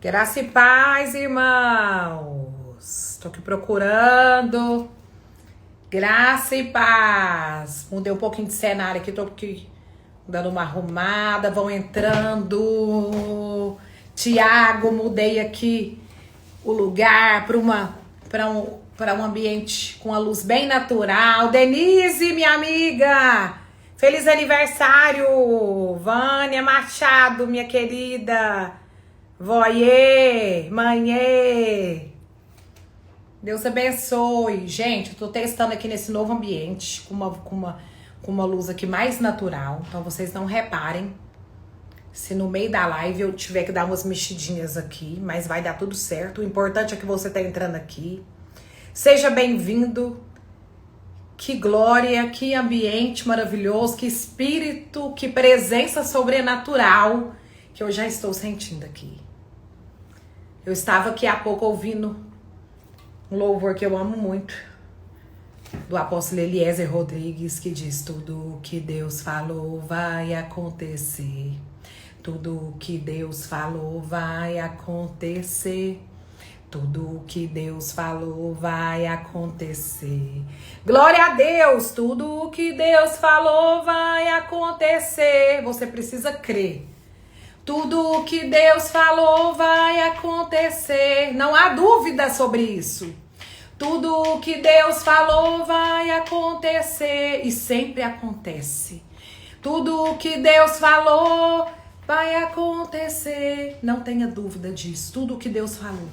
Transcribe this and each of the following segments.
Graça e paz, irmãos. Estou aqui procurando. Graça e paz. Mudei um pouquinho de cenário aqui, estou aqui dando uma arrumada. Vão entrando. Tiago, mudei aqui o lugar para um ambiente com a luz bem natural. Denise, minha amiga. Feliz aniversário. Vânia Machado, minha querida. Voyê, manhê. Deus abençoe. Gente, eu tô testando aqui nesse novo ambiente com uma luz aqui mais natural. Então vocês não reparem se no meio da live eu tiver que dar umas mexidinhas aqui, mas vai dar tudo certo. O importante é que você tá entrando aqui. Seja bem-vindo. Que glória, que ambiente maravilhoso, que espírito, que presença sobrenatural que eu já estou sentindo aqui. Eu estava aqui há pouco ouvindo um louvor que eu amo muito, do apóstolo Eliezer Rodrigues, que diz: tudo o que Deus falou vai acontecer. Tudo o que Deus falou vai acontecer. Tudo o que Deus falou vai acontecer. Glória a Deus! Tudo o que Deus falou vai acontecer. Você precisa crer. Tudo o que Deus falou vai acontecer. Não há dúvida sobre isso. Tudo o que Deus falou vai acontecer. E sempre acontece. Tudo o que Deus falou vai acontecer. Não tenha dúvida disso. Tudo o que Deus falou.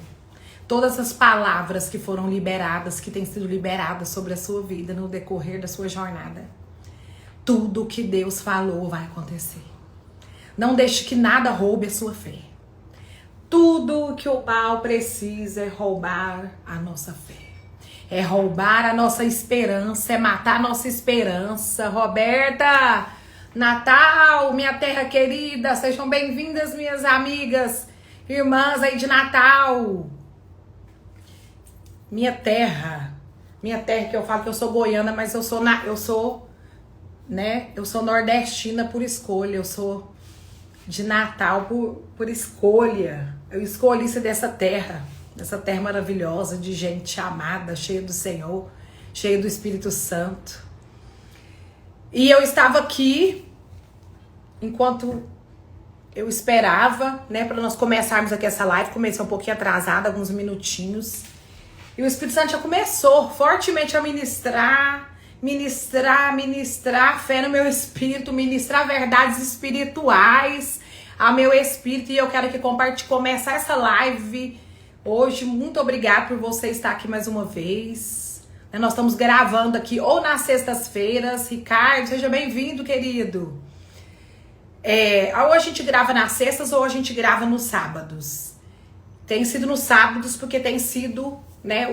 Todas as palavras que foram liberadas, que têm sido liberadas sobre a sua vida no decorrer da sua jornada. Tudo o que Deus falou vai acontecer. Não deixe que nada roube a sua fé. Tudo que o mal precisa é roubar a nossa fé. É roubar a nossa esperança, é matar a nossa esperança. Roberta, Natal, minha terra querida, sejam bem-vindas, minhas amigas, irmãs aí de Natal. Minha terra que eu falo que eu sou goiana, mas eu sou nordestina por escolha, eu sou de Natal por escolha. Eu escolhi ser dessa terra maravilhosa, de gente amada, cheia do Senhor, cheia do Espírito Santo. E eu estava aqui, enquanto eu esperava, para nós começarmos aqui essa live, comecei um pouquinho atrasada, alguns minutinhos, e o Espírito Santo já começou fortemente a ministrar fé no meu espírito, ministrar verdades espirituais ao meu espírito. E eu quero que começar essa live hoje. Muito obrigada por você estar aqui mais uma vez. Nós estamos gravando aqui ou nas sextas-feiras. Ricardo, seja bem-vindo, querido. Ou a gente grava nas sextas ou a gente grava nos sábados. Tem sido nos sábados porque tem sido,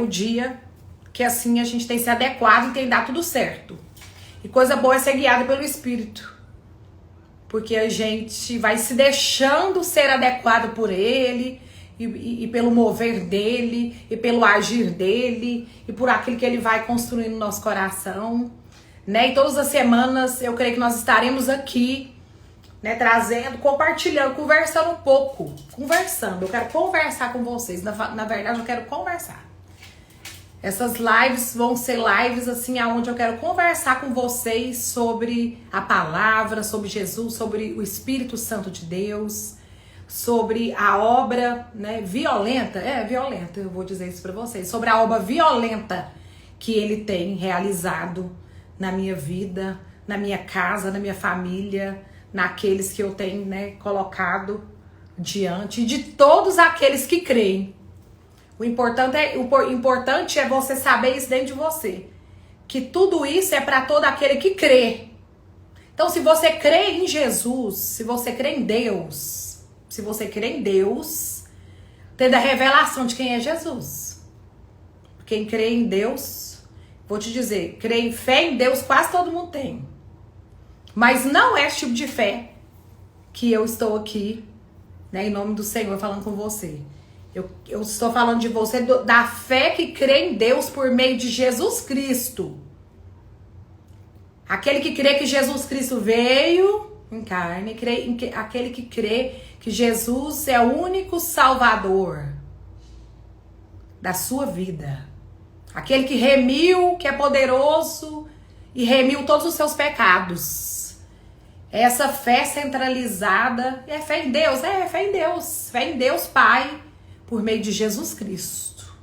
o dia que assim a gente tem se adequado e tem dado tudo certo. E coisa boa é ser guiada pelo Espírito. Porque a gente vai se deixando ser adequado por Ele, e pelo mover dEle, e pelo agir dEle, e por aquilo que Ele vai construindo no nosso coração. E todas as semanas eu creio que nós estaremos aqui, trazendo, compartilhando, conversando um pouco. Eu quero conversar com vocês. Na verdade, eu quero conversar. Essas lives vão ser lives assim, onde eu quero conversar com vocês sobre a palavra, sobre Jesus, sobre o Espírito Santo de Deus, sobre a obra, violenta, violenta, eu vou dizer isso para vocês, sobre a obra violenta que Ele tem realizado na minha vida, na minha casa, na minha família, naqueles que eu tenho, colocado diante de todos aqueles que creem. O importante é você saber isso dentro de você. Que tudo isso é para todo aquele que crê. Então, se você crê em Jesus, se você crê em Deus, tendo a revelação de quem é Jesus. Quem crê em Deus, vou te dizer, crê em fé em Deus, quase todo mundo tem. Mas não é esse tipo de fé que eu estou aqui, em nome do Senhor, falando com você. Eu estou falando de você, da fé que crê em Deus por meio de Jesus Cristo. Aquele que crê que Jesus Cristo veio, em carne, aquele que crê que Jesus é o único Salvador da sua vida. Aquele que remiu, que é poderoso e remiu todos os seus pecados. Essa fé centralizada é fé em Deus, fé em Deus. Fé em Deus Pai, por meio de Jesus Cristo.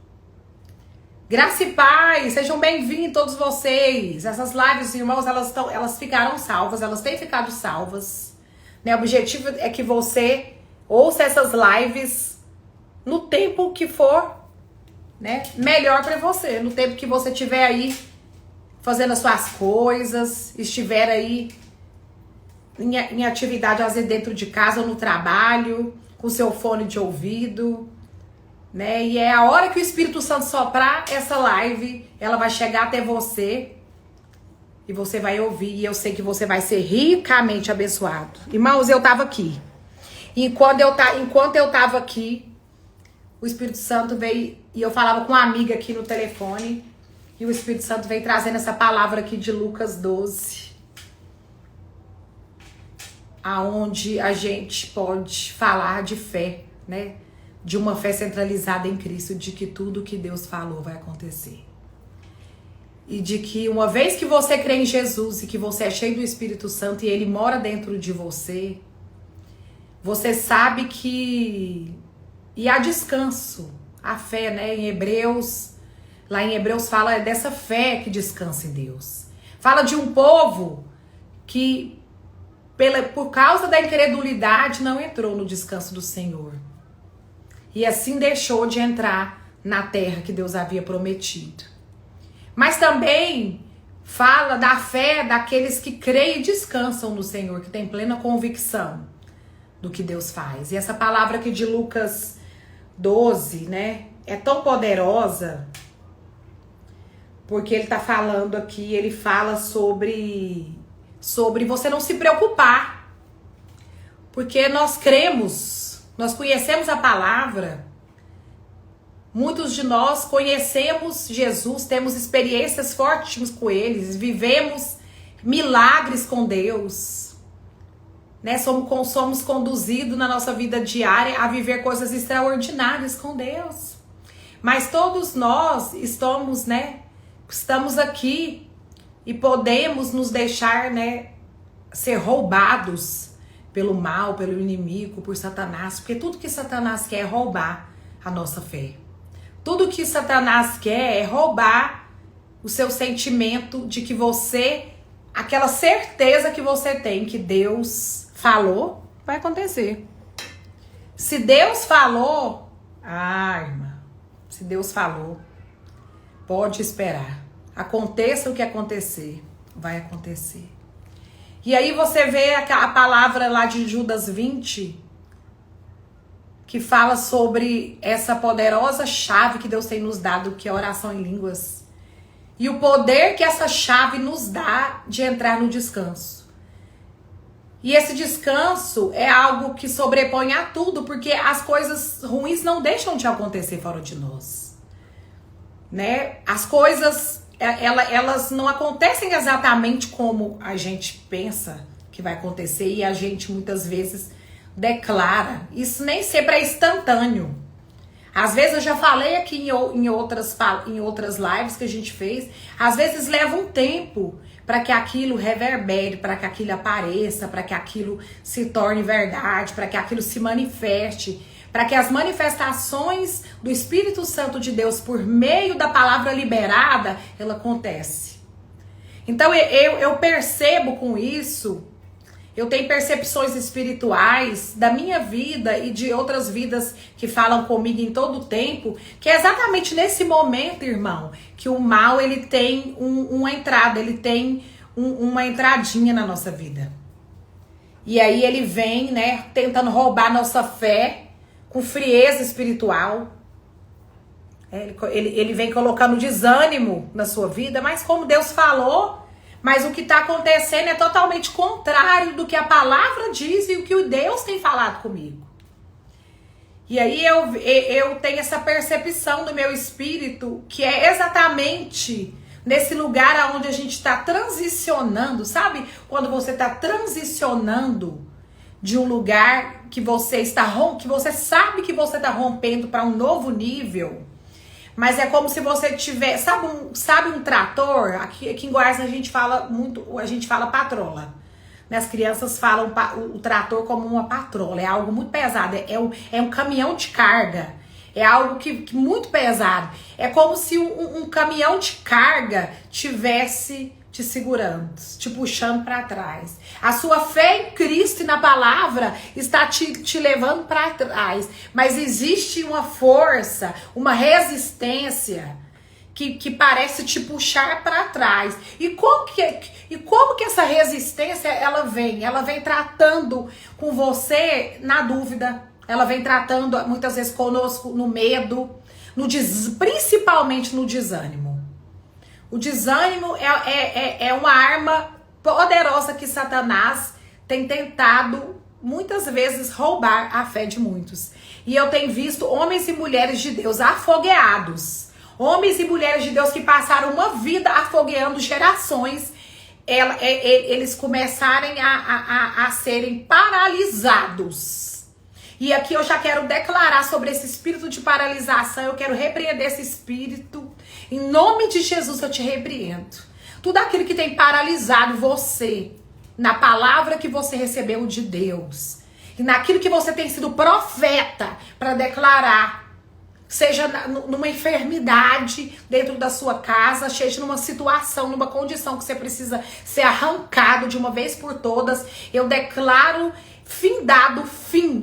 Graça e paz, sejam bem-vindos todos vocês. Essas lives, irmãos, elas ficaram salvas, elas têm ficado salvas. Né? O objetivo é que você ouça essas lives no tempo que for, né, melhor para você. No tempo que você estiver aí fazendo as suas coisas, estiver aí em atividade, às vezes dentro de casa ou no trabalho, com seu fone de ouvido, né? E é a hora que o Espírito Santo soprar essa live, ela vai chegar até você e você vai ouvir, e eu sei que você vai ser ricamente abençoado. Irmãos, eu tava aqui. E enquanto eu tava aqui, o Espírito Santo veio, e eu falava com uma amiga aqui no telefone, e o Espírito Santo veio trazendo essa palavra aqui de Lucas 12. Aonde a gente pode falar de fé, né? De uma fé centralizada em Cristo, de que tudo que Deus falou vai acontecer. E de que uma vez que você crê em Jesus e que você é cheio do Espírito Santo e Ele mora dentro de você, você sabe que... E há descanso, a fé, né? Em Hebreus, lá em Hebreus fala dessa fé que descansa em Deus. Fala de um povo que, por causa da incredulidade, não entrou no descanso do Senhor. E assim deixou de entrar na terra que Deus havia prometido. Mas também fala da fé daqueles que creem e descansam no Senhor, que têm plena convicção do que Deus faz. E essa palavra aqui de Lucas 12, né, é tão poderosa, porque ele tá falando aqui, ele fala sobre você não se preocupar, porque nós cremos, nós conhecemos a palavra, muitos de nós conhecemos Jesus, temos experiências fortes com eles, vivemos milagres com Deus, né? Somos conduzidos na nossa vida diária a viver coisas extraordinárias com Deus. Mas todos nós estamos, né? Estamos aqui e podemos nos deixar, né, ser roubados pelo mal, pelo inimigo, por Satanás. Porque tudo que Satanás quer é roubar a nossa fé. Tudo que Satanás quer é roubar o seu sentimento de que você, aquela certeza que você tem que Deus falou, vai acontecer. Se Deus falou, irmã, se Deus falou, pode esperar. Aconteça o que acontecer, vai acontecer. E aí você vê a palavra lá de Judas 20, que fala sobre essa poderosa chave que Deus tem nos dado, que é a oração em línguas. E o poder que essa chave nos dá de entrar no descanso. E esse descanso é algo que sobrepõe a tudo, porque as coisas ruins não deixam de acontecer fora de nós. Né? As coisas, elas não acontecem exatamente como a gente pensa que vai acontecer e a gente muitas vezes declara. Isso nem sempre é instantâneo. Às vezes eu já falei aqui em outras lives que a gente fez, às vezes leva um tempo para que aquilo reverbere, para que aquilo apareça, para que aquilo se torne verdade, para que aquilo se manifeste, para que as manifestações do Espírito Santo de Deus por meio da palavra liberada, ela acontece. Então eu percebo com isso, eu tenho percepções espirituais da minha vida e de outras vidas que falam comigo em todo o tempo, que é exatamente nesse momento, irmão, que o mal ele tem uma entrada, ele tem uma entradinha na nossa vida. E aí ele vem, né, tentando roubar nossa fé com frieza espiritual. Ele vem colocando desânimo na sua vida, mas como Deus falou, mas o que está acontecendo é totalmente contrário do que a palavra diz e o que o Deus tem falado comigo. E aí eu tenho essa percepção do meu espírito que é exatamente nesse lugar onde a gente está transicionando, sabe? Quando você está transicionando de um lugar que você que você sabe que você está rompendo para um novo nível, mas é como se você tivesse, sabe um trator? Aqui em Goiás a gente fala muito, a gente fala patrola. As crianças falam o trator como uma patrola, é algo muito pesado, é um caminhão de carga, é algo que muito pesado. É como se um caminhão de carga tivesse te segurando, te puxando para trás. A sua fé em Cristo e na palavra está te levando para trás, mas existe uma força, uma resistência que parece te puxar para trás. E como que essa resistência ela vem? Ela vem tratando com você na dúvida. Ela vem tratando muitas vezes conosco no medo, principalmente no desânimo. O desânimo é uma arma poderosa que Satanás tem tentado muitas vezes roubar a fé de muitos. E eu tenho visto homens e mulheres de Deus afogueados. Homens e mulheres de Deus que passaram uma vida afogueando gerações, eles começarem a serem paralisados. E aqui eu já quero declarar sobre esse espírito de paralisação, eu quero repreender esse espírito. Em nome de Jesus eu te repreendo. Tudo aquilo que tem paralisado você, na palavra que você recebeu de Deus, e naquilo que você tem sido profeta para declarar, seja numa enfermidade dentro da sua casa, seja numa situação, numa condição que você precisa ser arrancado de uma vez por todas, eu declaro fim.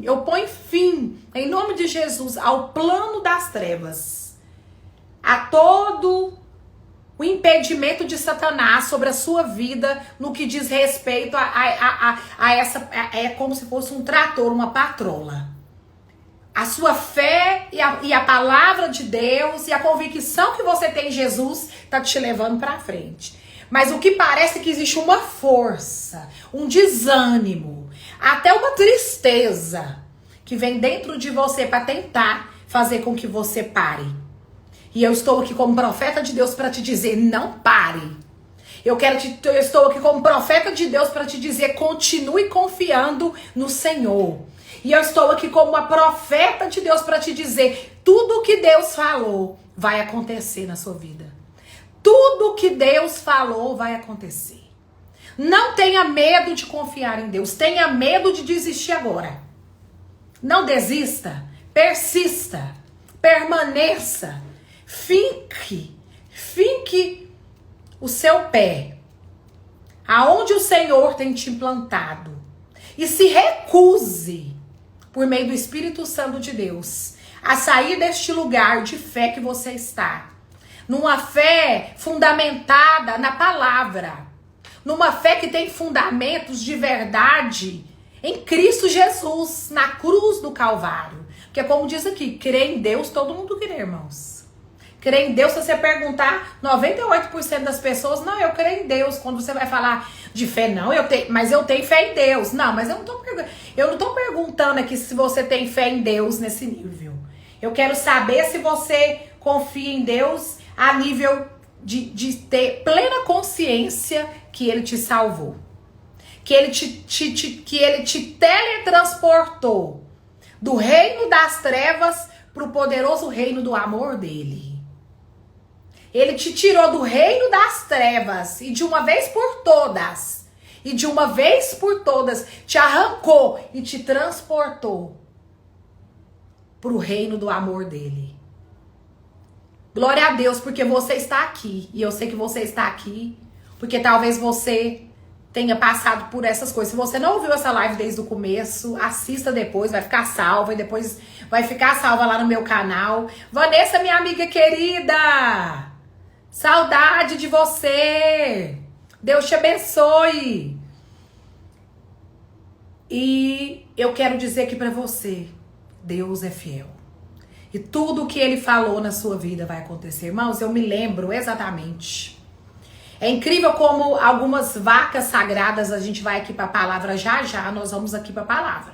Eu ponho fim, em nome de Jesus, ao plano das trevas, a todo o impedimento de Satanás sobre a sua vida no que diz respeito a essa, é como se fosse um trator, uma patrola. A sua fé e a palavra de Deus e a convicção que você tem em Jesus está te levando para frente. Mas o que parece que existe uma força, um desânimo, até uma tristeza que vem dentro de você para tentar fazer com que você pare. E eu estou aqui como profeta de Deus para te dizer, não pare. Eu estou aqui como profeta de Deus para te dizer, continue confiando no Senhor. E eu estou aqui como uma profeta de Deus para te dizer, tudo que Deus falou vai acontecer na sua vida. Tudo que Deus falou vai acontecer. Não tenha medo de confiar em Deus, tenha medo de desistir agora. Não desista, persista, permaneça, finque o seu pé aonde o Senhor tem te implantado e se recuse por meio do Espírito Santo de Deus a sair deste lugar de fé que você está, numa fé fundamentada na palavra, numa fé que tem fundamentos de verdade em Cristo Jesus, na cruz do Calvário. Porque como diz aqui, crer em Deus, todo mundo crê, irmãos. Crer em Deus, se você perguntar, 98% das pessoas, não, eu creio em Deus. Quando você vai falar de fé, não, mas eu tenho fé em Deus. Não, mas eu não tô perguntando aqui se você tem fé em Deus nesse nível. Eu quero saber se você confia em Deus a nível de ter plena consciência que Ele te salvou. Que Ele te teletransportou do reino das trevas para o poderoso reino do amor dele. Ele te tirou do reino das trevas e de uma vez por todas, te arrancou e te transportou para o reino do amor dele. Glória a Deus, porque você está aqui. E eu sei que você está aqui porque talvez você tenha passado por essas coisas. Se você não ouviu essa live desde o começo, assista depois, vai ficar salva e depois vai ficar salva lá no meu canal. Vanessa, minha amiga querida, saudade de você. Deus te abençoe. E eu quero dizer aqui pra você, Deus é fiel. E tudo o que Ele falou na sua vida vai acontecer. Irmãos, eu me lembro exatamente. É incrível como algumas vacas sagradas, a gente vai aqui pra palavra já, nós vamos aqui pra palavra.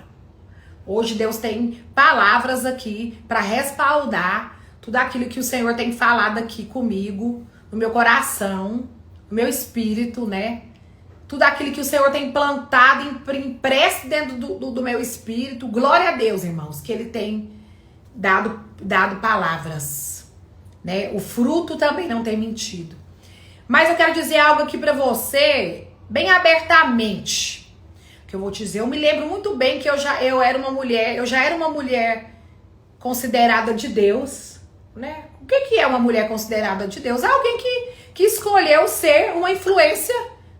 Hoje Deus tem palavras aqui pra respaldar tudo aquilo que o Senhor tem falado aqui comigo no meu coração, no meu espírito, né? Tudo aquilo que o Senhor tem plantado, impresso dentro do meu espírito. Glória a Deus, irmãos, que Ele tem dado palavras, né? O fruto também não tem mentido. Mas eu quero dizer algo aqui pra você, bem abertamente. Que eu vou te dizer, eu me lembro muito bem que eu já era uma mulher considerada de Deus, né? O que é uma mulher considerada de Deus? Alguém que escolheu ser uma influência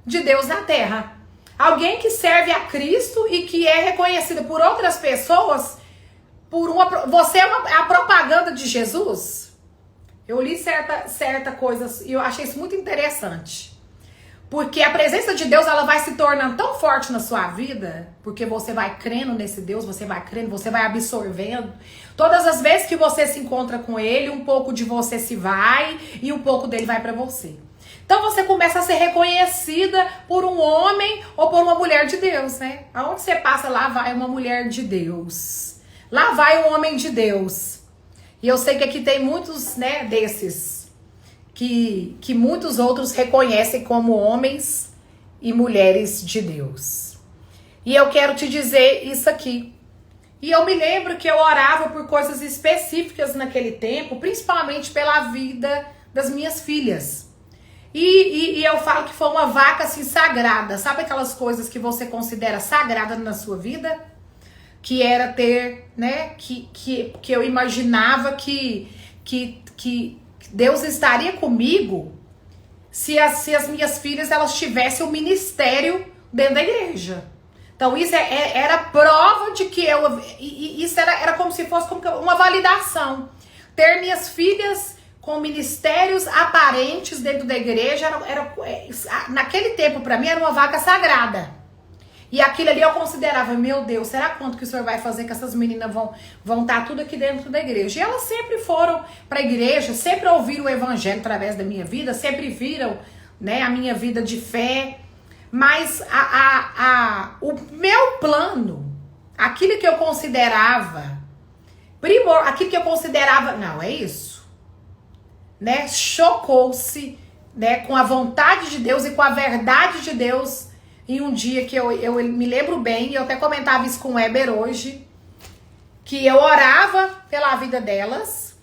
de Deus na terra. Alguém que serve a Cristo e que é reconhecida por outras pessoas você é a propaganda de Jesus? Eu li certa coisa e eu achei isso muito interessante. Porque a presença de Deus, ela vai se tornando tão forte na sua vida, porque você vai crendo nesse Deus, você vai crendo, você vai absorvendo. Todas as vezes que você se encontra com Ele, um pouco de você se vai e um pouco dele vai pra você. Então você começa a ser reconhecida por um homem ou por uma mulher de Deus, né? Aonde você passa, lá vai uma mulher de Deus. Lá vai um homem de Deus. E eu sei que aqui tem muitos, né, desses que muitos outros reconhecem como homens e mulheres de Deus. E eu quero te dizer isso aqui. E eu me lembro que eu orava por coisas específicas naquele tempo, principalmente pela vida das minhas filhas. E eu falo que foi uma vaca assim sagrada. Sabe aquelas coisas que você considera sagrada na sua vida? Que era ter, né, que eu imaginava que Deus estaria comigo se as minhas filhas elas tivessem um ministério dentro da igreja. Então isso era prova de que isso era como se fosse uma validação. Ter minhas filhas com ministérios aparentes dentro da igreja naquele tempo para mim era uma vaca sagrada. E aquilo ali eu considerava, meu Deus, será quanto que o Senhor vai fazer que essas meninas vão estar tudo aqui dentro da igreja? E elas sempre foram para a igreja, sempre ouviram o evangelho através da minha vida, sempre viram, né, a minha vida de fé. Mas o meu plano, aquilo que eu considerava, aquilo que eu considerava, não, é isso, né, chocou-se, né, com a vontade de Deus e com a verdade de Deus. Em um dia que eu me lembro bem, e eu até comentava isso com o Weber hoje, que eu orava pela vida delas,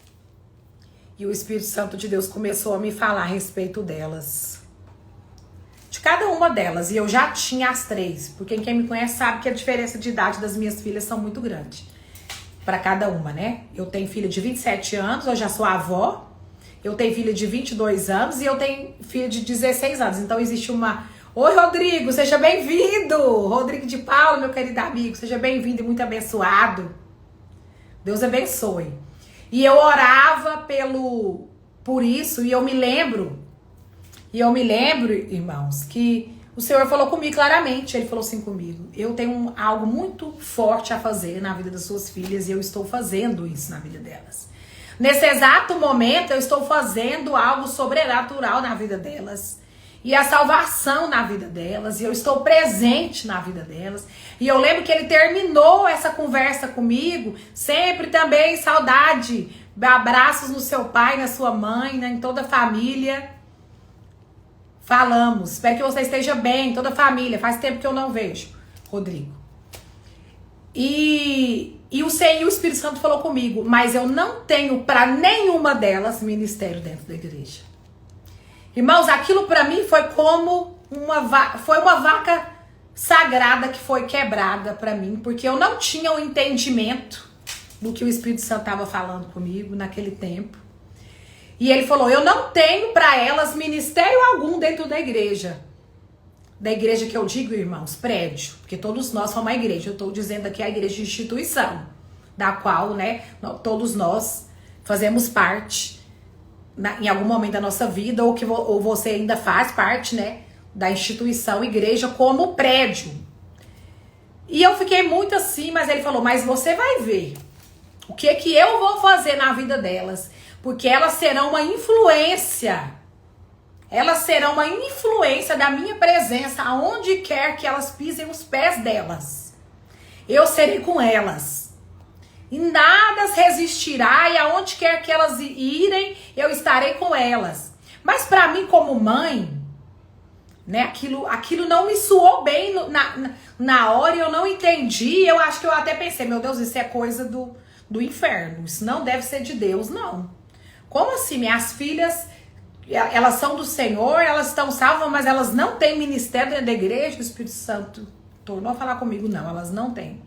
e o Espírito Santo de Deus começou a me falar a respeito delas. De cada uma delas, e eu já tinha as 3, porque quem me conhece sabe que a diferença de idade das minhas filhas são muito grande. Para cada uma, né? Eu tenho filha de 27 anos, eu já sou avó, eu tenho filha de 22 anos, e eu tenho filha de 16 anos, então existe uma... Oi, Rodrigo, seja bem-vindo! Rodrigo de Paula, meu querido amigo, seja bem-vindo e muito abençoado. Deus abençoe. E eu orava por isso, e eu me lembro, irmãos, que o Senhor falou comigo claramente. Ele falou assim comigo: eu tenho algo muito forte a fazer na vida das suas filhas, e eu estou fazendo isso na vida delas. Nesse exato momento, eu estou fazendo algo sobrenatural na vida delas. E a salvação na vida delas, e eu estou presente na vida delas. E eu lembro que ele terminou essa conversa comigo, sempre também saudade, abraços no seu pai, na sua mãe, né, em toda a família. Falamos, espero que você esteja bem, toda a família, faz tempo que eu não vejo, Rodrigo. E o Senhor, o Espírito Santo falou comigo, mas eu não tenho para nenhuma delas ministério dentro da igreja. Irmãos, aquilo para mim foi como uma vaca sagrada que foi quebrada para mim, porque eu não tinha o entendimento do que o Espírito Santo estava falando comigo naquele tempo. E ele falou: eu não tenho para elas ministério algum dentro da igreja. Da igreja que eu digo, irmãos, prédio, porque todos nós somos uma igreja. Eu estou dizendo aqui a igreja de instituição, da qual, né, todos nós fazemos parte em algum momento da nossa vida, ou você ainda faz parte, né, da instituição igreja como prédio. E eu fiquei muito assim, mas ele falou: mas você vai ver o que eu vou fazer na vida delas, porque elas serão uma influência. Elas serão uma influência da minha presença aonde quer que elas pisem os pés delas. Eu serei com elas. E nada as resistirá, e aonde quer que elas irem, eu estarei com elas. Mas para mim, como mãe, né, aquilo não me soou bem na hora, eu não entendi. Eu acho que eu até pensei, meu Deus, isso é coisa do inferno. Isso não deve ser de Deus, não. Como assim? Minhas filhas, elas são do Senhor, elas estão salvas, mas elas não têm ministério dentro da igreja. O Espírito Santo tornou a falar comigo, não, elas não têm.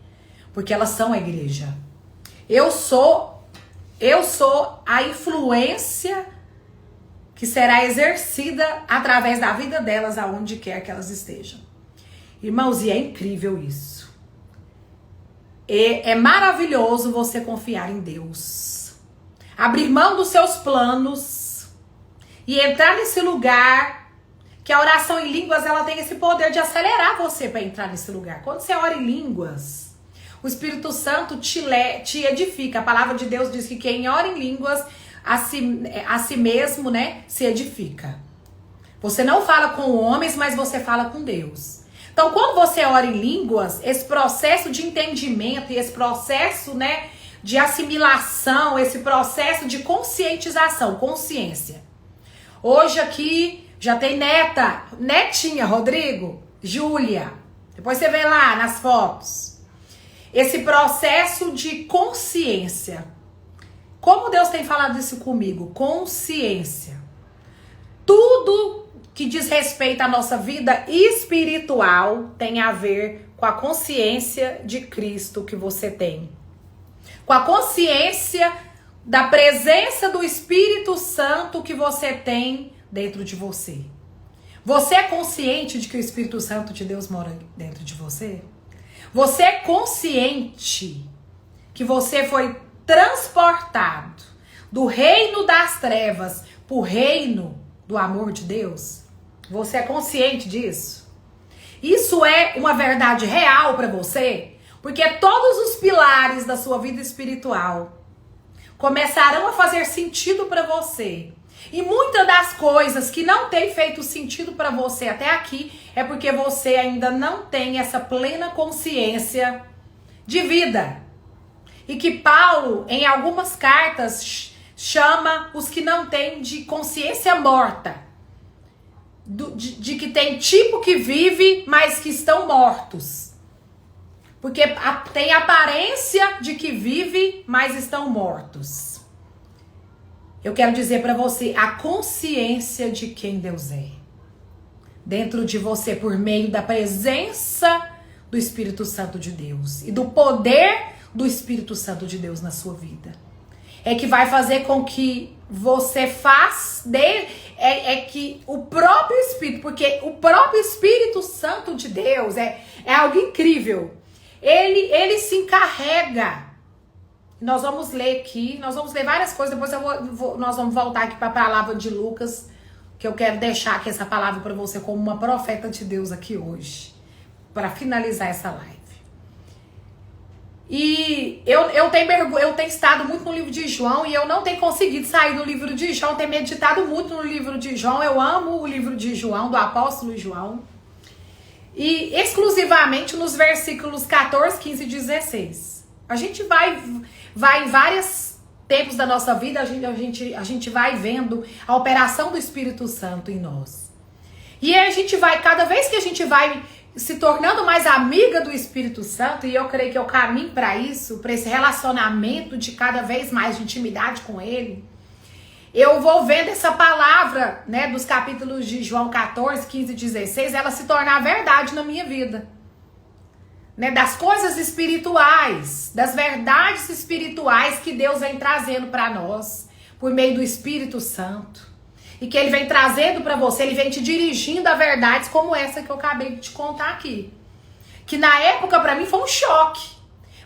Porque elas são a igreja. Eu sou a influência que será exercida através da vida delas, aonde quer que elas estejam. Irmãos, e é incrível isso. É maravilhoso você confiar em Deus. Abrir mão dos seus planos e entrar nesse lugar que a oração em línguas, ela tem esse poder de acelerar você para entrar nesse lugar. Quando você ora em línguas, o Espírito Santo te edifica. A palavra de Deus diz que quem ora em línguas a si mesmo, né, se edifica. Você não fala com homens, mas você fala com Deus. Então, quando você ora em línguas, esse processo de entendimento e esse processo, né, de assimilação, esse processo de conscientização, consciência. Hoje aqui já tem netinha, Rodrigo, Júlia. Depois você vê lá nas fotos. Esse processo de consciência. Como Deus tem falado isso comigo? Consciência. Tudo que diz respeito à nossa vida espiritual tem a ver com a consciência de Cristo que você tem. Com a consciência da presença do Espírito Santo que você tem dentro de você. Você é consciente de que o Espírito Santo de Deus mora dentro de você? Você é consciente que você foi transportado do reino das trevas para o reino do amor de Deus? Você é consciente disso? Isso é uma verdade real para você? Porque todos os pilares da sua vida espiritual começarão a fazer sentido para você. E muitas das coisas que não têm feito sentido para você até aqui é porque você ainda não tem essa plena consciência de vida. E que Paulo, em algumas cartas, chama os que não têm de consciência morta. De que tem tipo que vive, mas que estão mortos. Porque tem aparência de que vive, mas estão mortos. Eu quero dizer para você a consciência de quem Deus é. Dentro de você, por meio da presença do Espírito Santo de Deus. E do poder do Espírito Santo de Deus na sua vida. É que vai fazer com que você que o próprio Espírito, porque o próprio Espírito Santo de Deus é algo incrível. Ele se encarrega. Nós vamos ler aqui, nós vamos ler várias coisas, depois nós vamos voltar aqui para a palavra de Lucas, que eu quero deixar aqui essa palavra para você como uma profeta de Deus aqui hoje, para finalizar essa live. E eu tenho estado muito no livro de João e eu não tenho conseguido sair do livro de João, tenho meditado muito no livro de João. Eu amo o livro de João, do apóstolo João. E exclusivamente nos versículos 14, 15 e 16. A gente vai em vários tempos da nossa vida, a gente vai vendo a operação do Espírito Santo em nós. E a gente vai, cada vez que a gente vai se tornando mais amiga do Espírito Santo, e eu creio que é o caminho para isso, para esse relacionamento de cada vez mais de intimidade com Ele, eu vou vendo essa palavra, né, dos capítulos de João 14, 15 e 16, ela se tornar verdade na minha vida. Né, das coisas espirituais, das verdades espirituais que Deus vem trazendo para nós, por meio do Espírito Santo. E que Ele vem trazendo para você, Ele vem te dirigindo a verdades como essa que eu acabei de te contar aqui. Que na época para mim foi um choque.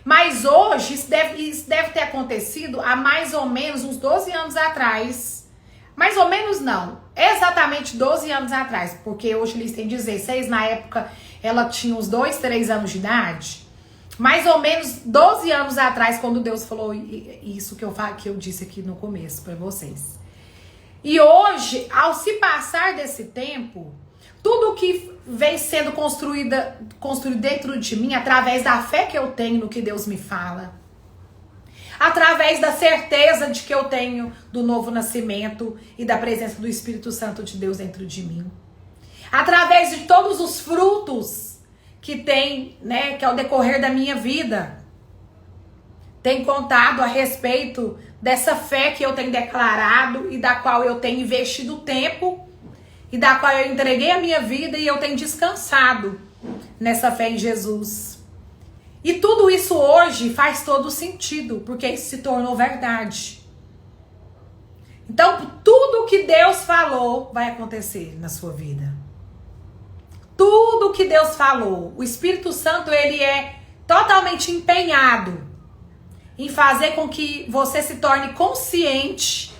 Mas hoje isso deve ter acontecido há mais ou menos uns 12 anos atrás. Mais ou menos não, exatamente 12 anos atrás. Porque hoje eles têm 16, na época ela tinha uns 2, 3 anos de idade. Mais ou menos 12 anos atrás, quando Deus falou isso que eu disse aqui no começo para vocês. E hoje, ao se passar desse tempo, tudo que vem sendo construído dentro de mim, através da fé que eu tenho no que Deus me fala, através da certeza de que eu tenho do novo nascimento e da presença do Espírito Santo de Deus dentro de mim. Através de todos os frutos que tem, né, que ao decorrer da minha vida, tem contado a respeito dessa fé que eu tenho declarado e da qual eu tenho investido tempo e da qual eu entreguei a minha vida e eu tenho descansado nessa fé em Jesus. E tudo isso hoje faz todo sentido, porque isso se tornou verdade. Então, tudo que Deus falou vai acontecer na sua vida. Tudo que Deus falou. O Espírito Santo, ele é totalmente empenhado em fazer com que você se torne consciente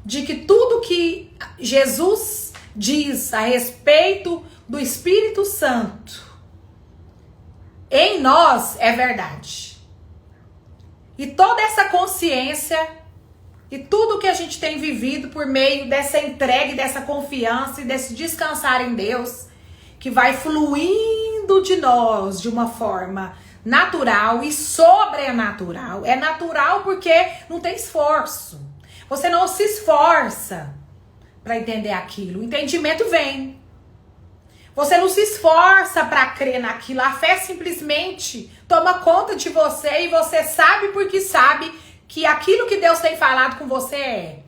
de que tudo que Jesus diz a respeito do Espírito Santo em nós é verdade. E toda essa consciência e tudo que a gente tem vivido por meio dessa entrega, dessa confiança e desse descansar em Deus, que vai fluindo de nós de uma forma natural e sobrenatural. É natural porque não tem esforço. Você não se esforça para entender aquilo. O entendimento vem. Você não se esforça para crer naquilo. A fé simplesmente toma conta de você e você sabe porque sabe que aquilo que Deus tem falado com você é.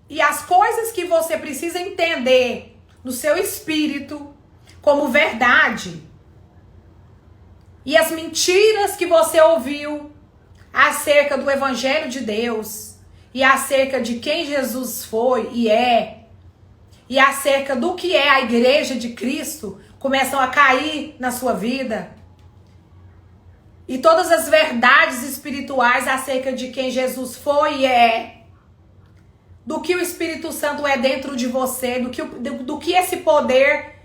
E as coisas que você precisa entender no seu espírito como verdade e as mentiras que você ouviu acerca do Evangelho de Deus e acerca de quem Jesus foi e é, e acerca do que é a Igreja de Cristo, começam a cair na sua vida. E todas as verdades espirituais acerca de quem Jesus foi e é, do que o Espírito Santo é dentro de você, do que esse poder,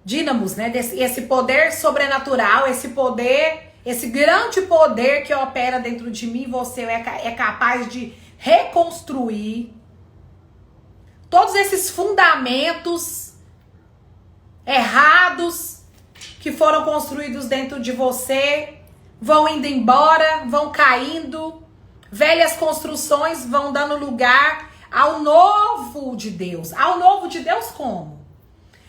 dínamos, né? Esse poder sobrenatural, esse poder, esse grande poder que opera dentro de mim, você é capaz de reconstruir todos esses fundamentos errados que foram construídos dentro de você, vão indo embora, vão caindo, velhas construções vão dando lugar ao novo de Deus. Ao novo de Deus como?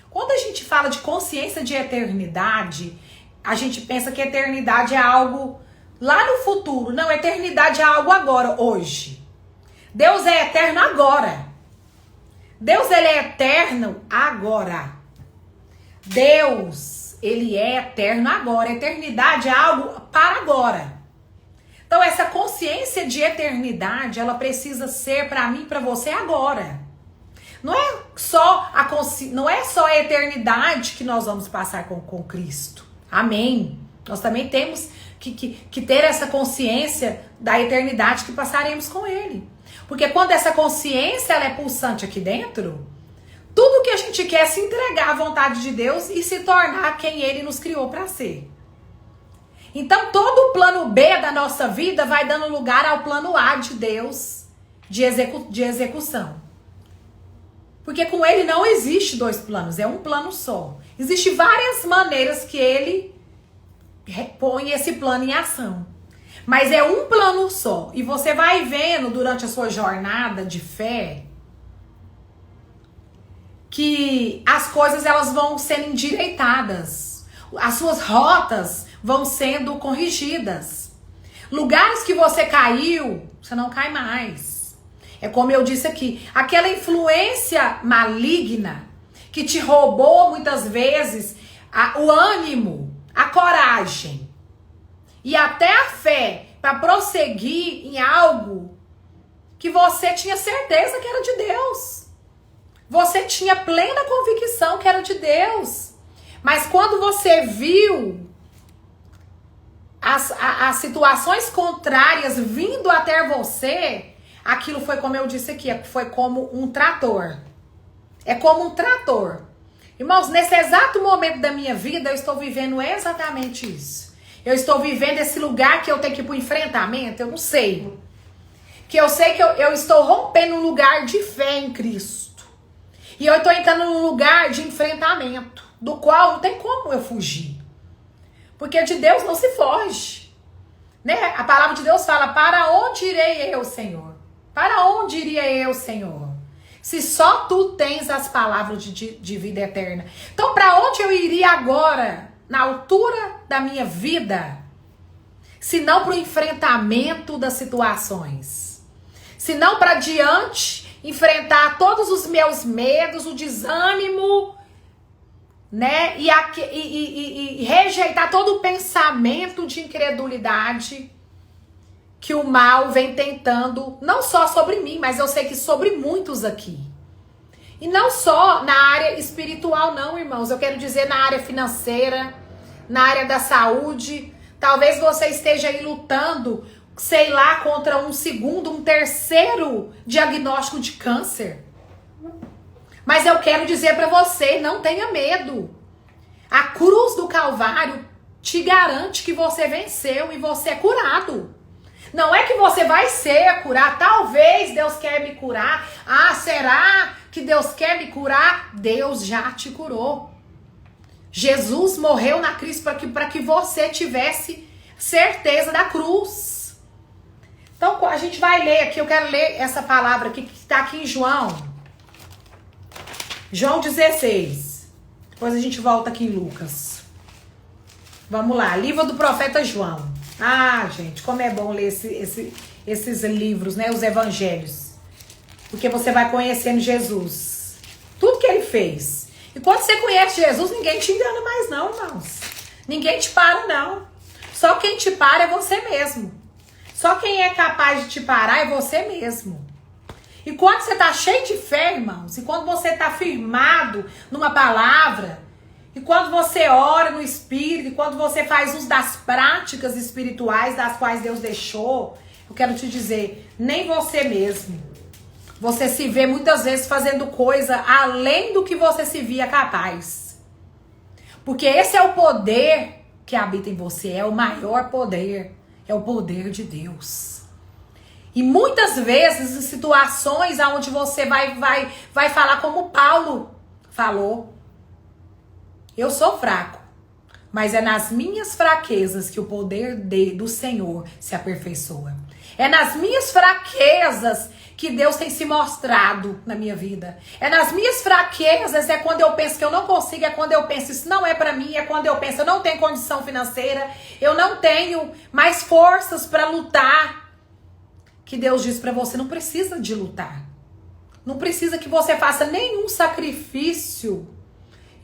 Quando a gente fala de consciência de eternidade, a gente pensa que eternidade é algo lá no futuro. Não, eternidade é algo agora, hoje. Deus é eterno agora. Deus, ele é eterno agora. Deus, ele é eterno agora. Eternidade é algo para agora. Então, essa consciência de eternidade, ela precisa ser para mim e para você agora. Não é só a eternidade que nós vamos passar com Cristo. Amém. Nós também temos que ter essa consciência da eternidade que passaremos com Ele. Porque quando essa consciência ela é pulsante aqui dentro, tudo que a gente quer é se entregar à vontade de Deus e se tornar quem Ele nos criou para ser. Então todo o plano B da nossa vida vai dando lugar ao plano A de Deus de execução. Porque com Ele não existe dois planos, é um plano só. Existem várias maneiras que Ele põe esse plano em ação. Mas é um plano só. E você vai vendo durante a sua jornada de fé que as coisas elas vão sendo endireitadas. As suas rotas vão sendo corrigidas. Lugares que você caiu, você não cai mais. É como eu disse aqui, aquela influência maligna que te roubou muitas vezes o ânimo, a coragem e até a fé para prosseguir em algo que você tinha certeza que era de Deus. Você tinha plena convicção que era de Deus. Mas quando você viu as situações contrárias vindo até você, aquilo foi como eu disse aqui, foi como um trator. É como um trator. Irmãos, nesse exato momento da minha vida, eu estou vivendo exatamente isso. Eu estou vivendo esse lugar que eu tenho que ir para o enfrentamento, eu não sei. Que eu sei que eu estou rompendo um lugar de fé em Cristo. E eu estou entrando num lugar de enfrentamento, do qual não tem como eu fugir. Porque de Deus não se foge. Né? A palavra de Deus fala, para onde irei eu, Senhor? Para onde iria eu, Senhor? Se só tu tens as palavras de vida eterna. Então, para onde eu iria agora, na altura da minha vida? Se não para o enfrentamento das situações. Se não para diante, enfrentar todos os meus medos, o desânimo, né? E rejeitar todo o pensamento de incredulidade que o mal vem tentando, não só sobre mim, mas eu sei que sobre muitos aqui. E não só na área espiritual, não, irmãos. Eu quero dizer na área financeira, na área da saúde. Talvez você esteja aí lutando, sei lá, contra um segundo, um terceiro diagnóstico de câncer. Mas eu quero dizer para você, não tenha medo. A cruz do Calvário te garante que você venceu e você é curado. Não é que você vai ser curado. Talvez Deus quer me curar. Ah, será que Deus quer me curar? Deus já te curou. Jesus morreu na cruz para que você tivesse certeza da cruz. Então, a gente vai ler aqui. Eu quero ler essa palavra aqui que está aqui em João. João 16. Depois a gente volta aqui em Lucas. Vamos lá. Livro do profeta João. Ah, gente, como é bom ler esses livros, né? Os evangelhos. Porque você vai conhecendo Jesus. Tudo que ele fez. E quando você conhece Jesus, ninguém te engana mais não, irmãos. Ninguém te para, não. Só quem te para é você mesmo. Só quem é capaz de te parar é você mesmo. E quando você tá cheio de fé, irmãos, e quando você tá firmado numa palavra, e quando você ora no Espírito, e quando você faz uso das práticas espirituais das quais Deus deixou, eu quero te dizer, nem você mesmo. Você se vê muitas vezes fazendo coisa além do que você se via capaz. Porque esse é o poder que habita em você, é o maior poder, é o poder de Deus. E muitas vezes em situações onde você vai falar como Paulo falou. Eu sou fraco, mas é nas minhas fraquezas que o poder do Senhor se aperfeiçoa. É nas minhas fraquezas que Deus tem se mostrado na minha vida. É nas minhas fraquezas, é quando eu penso que eu não consigo, é quando eu penso isso não é pra mim, é quando eu penso eu não tenho condição financeira, eu não tenho mais forças pra lutar. Que Deus diz pra você, não precisa de lutar. Não precisa que você faça nenhum sacrifício.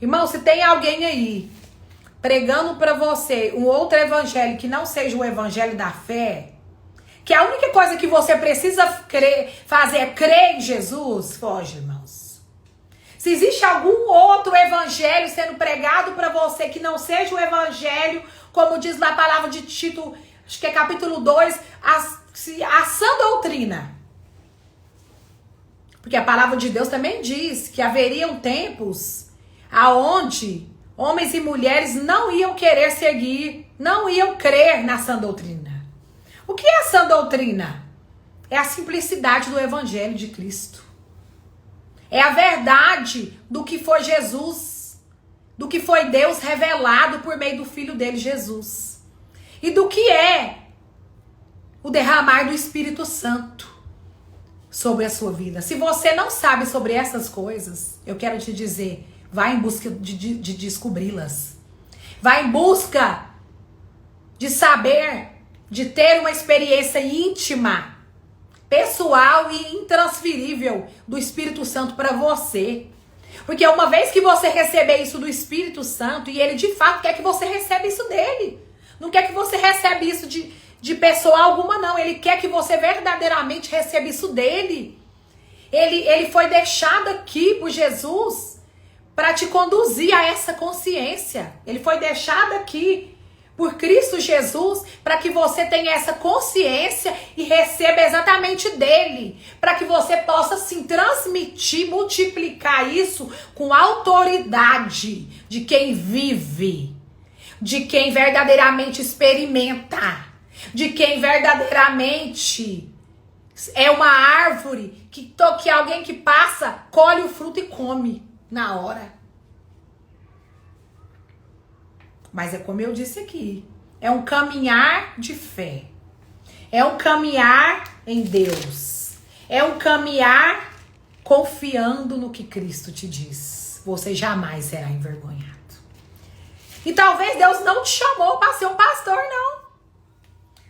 Irmão, se tem alguém aí pregando pra você um outro evangelho que não seja o evangelho da fé, que a única coisa que você precisa fazer é crer em Jesus, foge, irmãos. Se existe algum outro evangelho sendo pregado pra você que não seja o evangelho, como diz na palavra de Tito, acho que é capítulo 2, a sã doutrina. Porque a palavra de Deus também diz que haveriam tempos aonde homens e mulheres não iam querer seguir, não iam crer na sã doutrina. O que é a sã doutrina? É a simplicidade do evangelho de Cristo. É a verdade do que foi Jesus, do que foi Deus revelado por meio do Filho dele, Jesus. E do que é o derramar do Espírito Santo sobre a sua vida. Se você não sabe sobre essas coisas, eu quero te dizer, vai em busca de descobri-las. Vai em busca de saber, de ter uma experiência íntima, pessoal e intransferível do Espírito Santo para você. Porque uma vez que você receber isso do Espírito Santo, e ele de fato quer que você receba isso dele. Não quer que você receba isso de pessoa alguma, não. Ele quer que você verdadeiramente receba isso dele. Ele foi deixado aqui por Jesus para te conduzir a essa consciência. Ele foi deixado aqui por Cristo Jesus para que você tenha essa consciência e receba exatamente dele, para que você possa sim transmitir, multiplicar isso com autoridade de quem vive, de quem verdadeiramente experimenta, de quem verdadeiramente é uma árvore que alguém que passa colhe o fruto e come na hora. Mas é como eu disse aqui, é um caminhar de fé. É um caminhar em Deus. É um caminhar confiando no que Cristo te diz. Você jamais será envergonhado. E talvez Deus não te chamou para ser um pastor, não.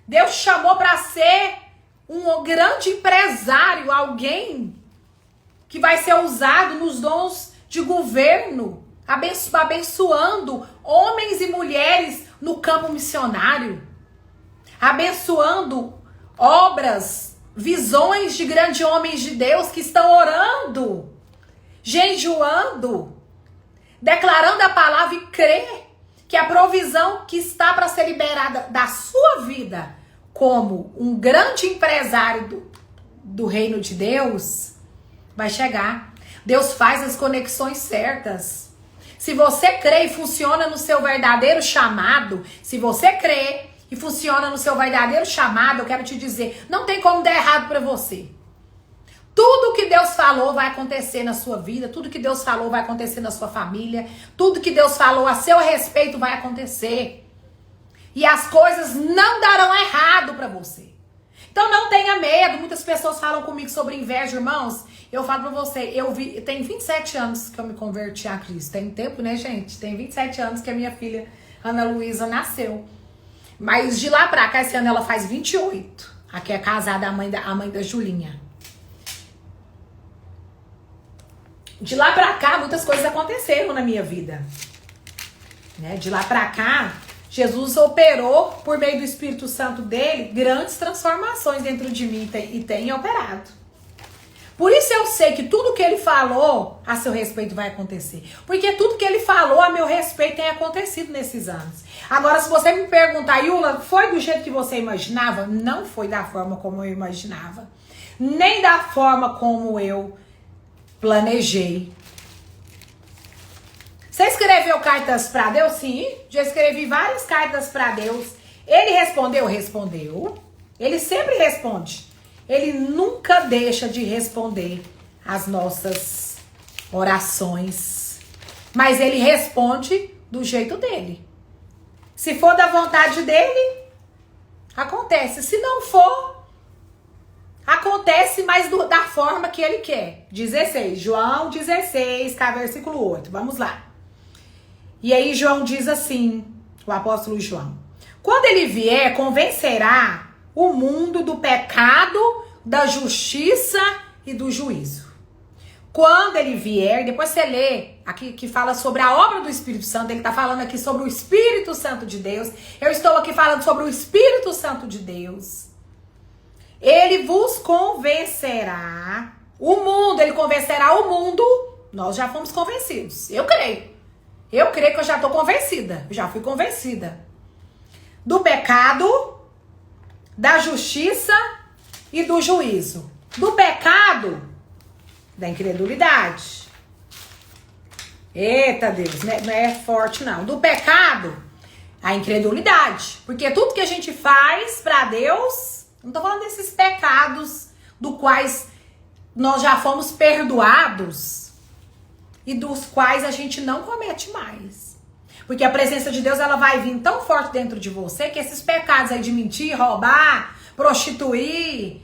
Deus te chamou para ser um grande empresário, alguém que vai ser usado nos dons de governo, abençoando homens e mulheres no campo missionário, abençoando obras, visões de grandes homens de Deus que estão orando, jejuando, declarando a palavra e crer que a provisão que está para ser liberada da sua vida como um grande empresário do reino de Deus vai chegar. Deus faz as conexões certas. Se você crê e funciona no seu verdadeiro chamado, se você crê e funciona no seu verdadeiro chamado, eu quero te dizer, não tem como dar errado para você. Tudo que Deus falou vai acontecer na sua vida, tudo que Deus falou vai acontecer na sua família, tudo que Deus falou a seu respeito vai acontecer. E as coisas não darão errado para você. Então não tenha medo. Muitas pessoas falam comigo sobre inveja, irmãos. Eu falo pra você, tem 27 anos que eu me converti a Cristo. Tem tempo, né, gente? Tem 27 anos que a minha filha, Ana Luísa, nasceu. Mas de lá pra cá, esse ano ela faz 28. Aqui é casada a mãe da Julinha. De lá pra cá, muitas coisas aconteceram na minha vida. Né? De lá pra cá, Jesus operou, por meio do Espírito Santo dele, grandes transformações dentro de mim e tem operado. Por isso eu sei que tudo que ele falou a seu respeito vai acontecer. Porque tudo que ele falou a meu respeito tem acontecido nesses anos. Agora, se você me perguntar, Yula, foi do jeito que você imaginava? Não foi da forma como eu imaginava. Nem da forma como eu planejei. Você escreveu cartas para Deus? Sim, já escrevi várias cartas para Deus. Ele respondeu? Respondeu. Ele sempre responde. Ele nunca deixa de responder as nossas orações. Mas ele responde do jeito dele. Se for da vontade dele, acontece. Se não for, acontece, mas da forma que ele quer. 16, João 16, versículo 8. Vamos lá. E aí João diz assim, o apóstolo João: quando ele vier, convencerá o mundo do pecado, da justiça e do juízo. Quando ele vier, depois você lê aqui que fala sobre a obra do Espírito Santo, ele está falando aqui sobre o Espírito Santo de Deus. Eu estou aqui falando sobre o Espírito Santo de Deus. Ele vos convencerá, o mundo, ele convencerá o mundo. Nós já fomos convencidos, eu creio. Eu creio que eu já estou convencida, já fui convencida. Do pecado, da justiça e do juízo. Do pecado, da incredulidade. Eita Deus, não é forte não. Do pecado, a incredulidade. Porque tudo que a gente faz para Deus, não estou falando desses pecados do quais nós já fomos perdoados e dos quais a gente não comete mais. Porque a presença de Deus, ela vai vir tão forte dentro de você que esses pecados aí de mentir, roubar, prostituir,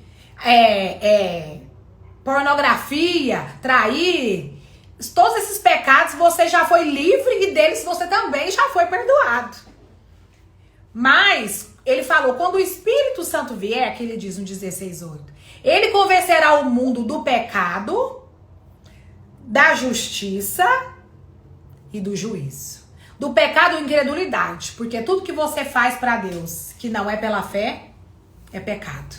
pornografia, trair, todos esses pecados você já foi livre e deles você também já foi perdoado. Mas ele falou, quando o Espírito Santo vier, que ele diz no 16:8, ele convencerá o mundo do pecado, da justiça e do juízo. Do pecado e incredulidade, porque tudo que você faz para Deus que não é pela fé é pecado.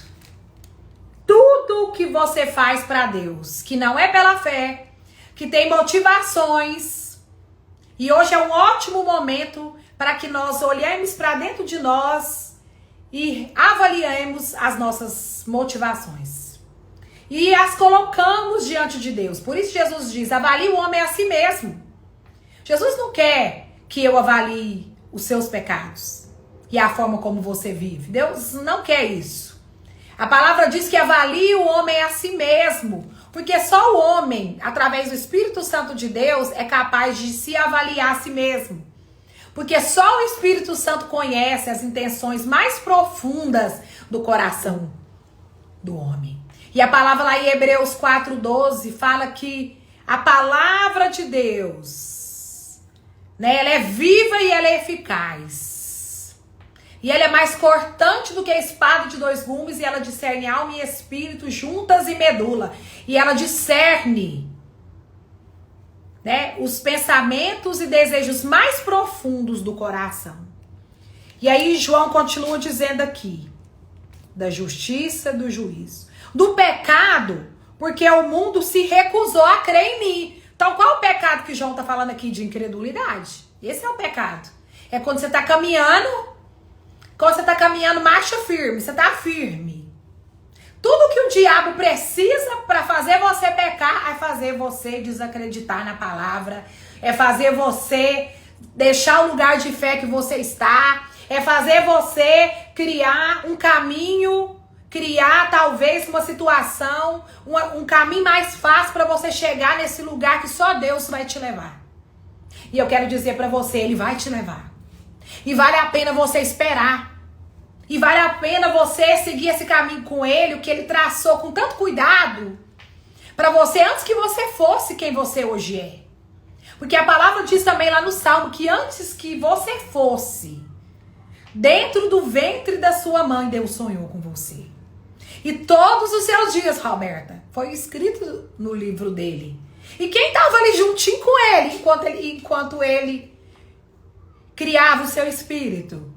Tudo que você faz para Deus que não é pela fé, que tem motivações. E hoje é um ótimo momento para que nós olhemos para dentro de nós e avaliemos as nossas motivações. E as colocamos diante de Deus. Por isso Jesus diz, avalie o homem a si mesmo. Jesus não quer que eu avalie os seus pecados e a forma como você vive. Deus não quer isso. A palavra diz que avalie o homem a si mesmo. Porque só o homem, através do Espírito Santo de Deus, é capaz de se avaliar a si mesmo. Porque só o Espírito Santo conhece as intenções mais profundas do coração do homem. E a palavra lá em Hebreus 4:12 fala que a palavra de Deus, né, ela é viva e ela é eficaz. E ela é mais cortante do que a espada de dois gumes, e ela discerne alma e espírito, juntas e medula. E ela discerne, né, os pensamentos e desejos mais profundos do coração. E aí João continua dizendo aqui, da justiça, do juízo, do pecado, porque o mundo se recusou a crer em mim. Então qual é o pecado que João está falando aqui? De incredulidade. Esse é o pecado. É quando você está caminhando, marcha firme, você está firme. Tudo que o diabo precisa para fazer você pecar é fazer você desacreditar na palavra, é fazer você deixar o lugar de fé que você está, é fazer você criar um caminho, criar talvez uma situação, um caminho mais fácil para você chegar nesse lugar que só Deus vai te levar. E eu quero dizer para você, Ele vai te levar. E vale a pena você esperar. E vale a pena você seguir esse caminho com Ele, o que Ele traçou com tanto cuidado, para você antes que você fosse quem você hoje é. Porque a palavra diz também lá no Salmo que antes que você fosse, dentro do ventre da sua mãe, Deus sonhou com você. E todos os seus dias, Roberta, foi escrito no livro dele. E quem estava ali juntinho com ele, enquanto ele criava o seu espírito?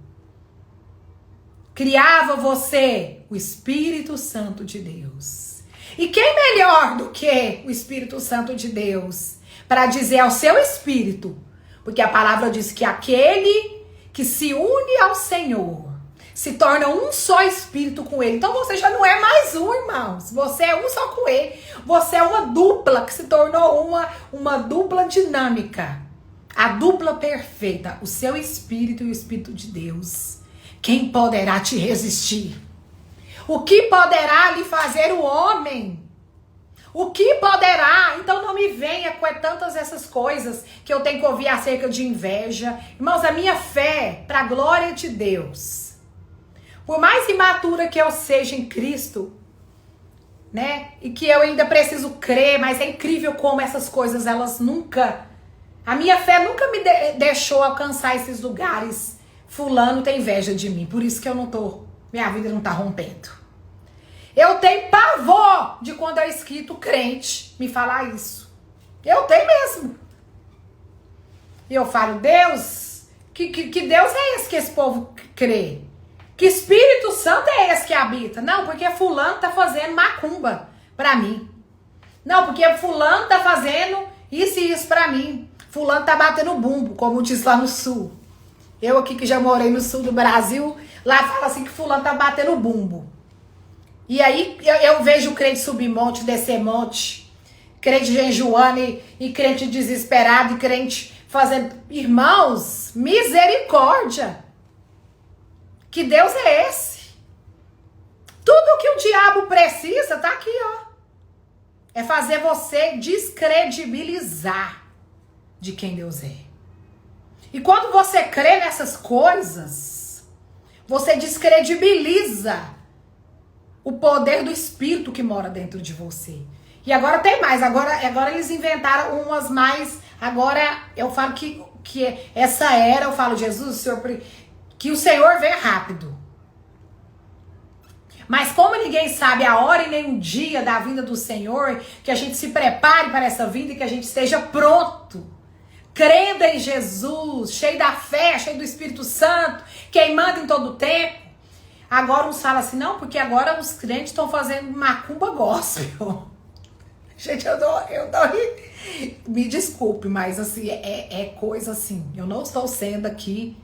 Criava você, o Espírito Santo de Deus. E quem melhor do que o Espírito Santo de Deus para dizer ao seu espírito? Porque a palavra diz que aquele que se une ao Senhor se torna um só espírito com Ele. Então você já não é mais um, irmãos. Você é um só com Ele. Você é uma dupla que se tornou uma dupla dinâmica. A dupla perfeita. O seu espírito e o Espírito de Deus. Quem poderá te resistir? O que poderá lhe fazer o homem? O que poderá? Então não me venha com tantas essas coisas que eu tenho que ouvir acerca de inveja. Irmãos, a minha fé, para a glória de Deus, por mais imatura que eu seja em Cristo, né? E que eu ainda preciso crer, mas é incrível como essas coisas, elas nunca... A minha fé nunca me deixou alcançar esses lugares. Fulano tem inveja de mim, por isso que eu não tô... Minha vida não tá rompendo. Eu tenho pavor de quando eu escuto crente me falar isso. Eu tenho mesmo. E eu falo, Deus, que Deus é esse que esse povo crê? Que Espírito Santo é esse que habita? Não, porque fulano tá fazendo macumba pra mim. Não, porque fulano tá fazendo isso e isso pra mim. Fulano tá batendo bumbo, como diz lá no sul. Eu aqui que já morei no sul do Brasil, lá fala assim que fulano tá batendo bumbo. E aí eu vejo crente subir monte, descer monte, crente jejuando e crente desesperado e crente fazendo... Irmãos, misericórdia! Que Deus é esse? Tudo que o diabo precisa tá aqui, ó. É fazer você descredibilizar de quem Deus é. E quando você crê nessas coisas, você descredibiliza o poder do Espírito que mora dentro de você. E agora tem mais. Agora eles inventaram umas mais... Agora eu falo que essa era, eu falo, Jesus, que o Senhor vem rápido. Mas como ninguém sabe a hora e nem o dia da vinda do Senhor, que a gente se prepare para essa vinda e que a gente esteja pronto, crendo em Jesus, cheio da fé, cheio do Espírito Santo, queimando em todo o tempo. Agora uns falam assim, não, porque agora os crentes estão fazendo macumba gospel. Gente, eu dou me desculpe, mas assim, é coisa assim. Eu não estou sendo aqui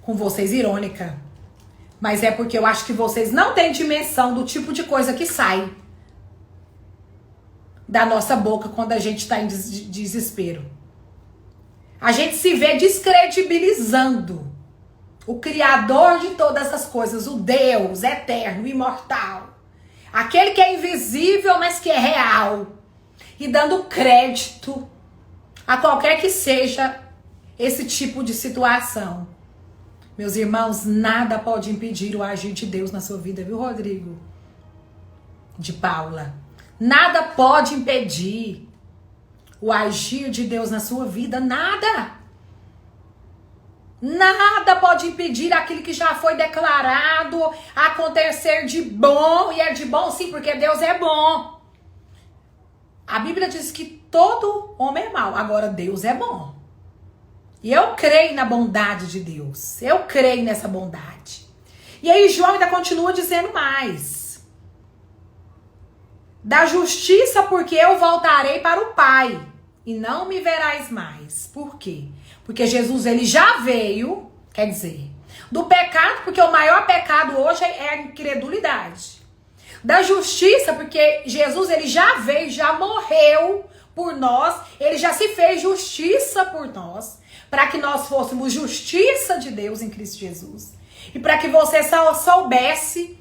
com vocês irônica, mas é porque eu acho que vocês não têm dimensão do tipo de coisa que sai da nossa boca quando a gente está em desespero. A gente se vê descredibilizando o Criador de todas as coisas, o Deus eterno, imortal, aquele que é invisível, mas que é real, e dando crédito a qualquer que seja esse tipo de situação. Meus irmãos, nada pode impedir o agir de Deus na sua vida, viu, Rodrigo? De Paula. Nada pode impedir o agir de Deus na sua vida, nada. Nada pode impedir aquilo que já foi declarado acontecer de bom, e é de bom sim, porque Deus é bom. A Bíblia diz que todo homem é mau, agora Deus é bom. E eu creio na bondade de Deus, eu creio nessa bondade. E aí João ainda continua dizendo mais. Da justiça, porque eu voltarei para o Pai, e não me verás mais. Por quê? Porque Jesus, ele já veio, quer dizer, do pecado, porque o maior pecado hoje é a incredulidade. Da justiça, porque Jesus, ele já veio, já morreu por nós, ele já se fez justiça por nós, para que nós fôssemos justiça de Deus em Cristo Jesus. E para que você soubesse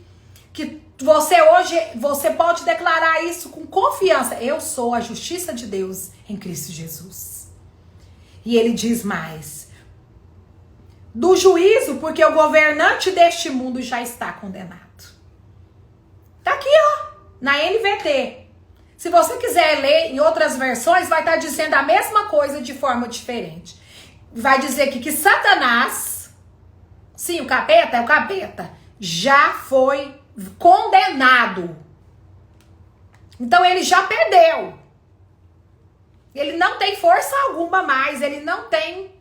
que você hoje, você pode declarar isso com confiança. Eu sou a justiça de Deus em Cristo Jesus. E ele diz mais. Do juízo, porque o governante deste mundo já está condenado. Tá aqui, ó, na NVT. Se você quiser ler em outras versões, vai estar dizendo a mesma coisa de forma diferente. Vai dizer aqui que Satanás, sim, o capeta é o capeta, já foi condenado. Então ele já perdeu. Ele não tem força alguma mais, ele não tem...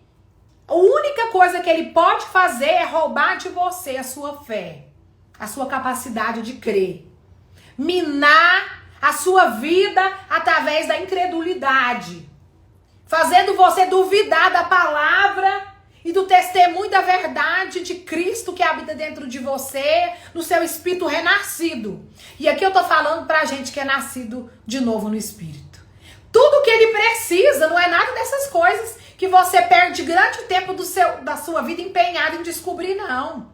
A única coisa que ele pode fazer é roubar de você a sua fé, a sua capacidade de crer. Minar a sua vida através da incredulidade, fazendo você duvidar da palavra e do testemunho da verdade de Cristo que habita dentro de você, no seu espírito renascido. E aqui eu tô falando pra gente que é nascido de novo no espírito. Tudo que ele precisa, não é nada dessas coisas que você perde grande tempo da sua vida empenhado em descobrir, não.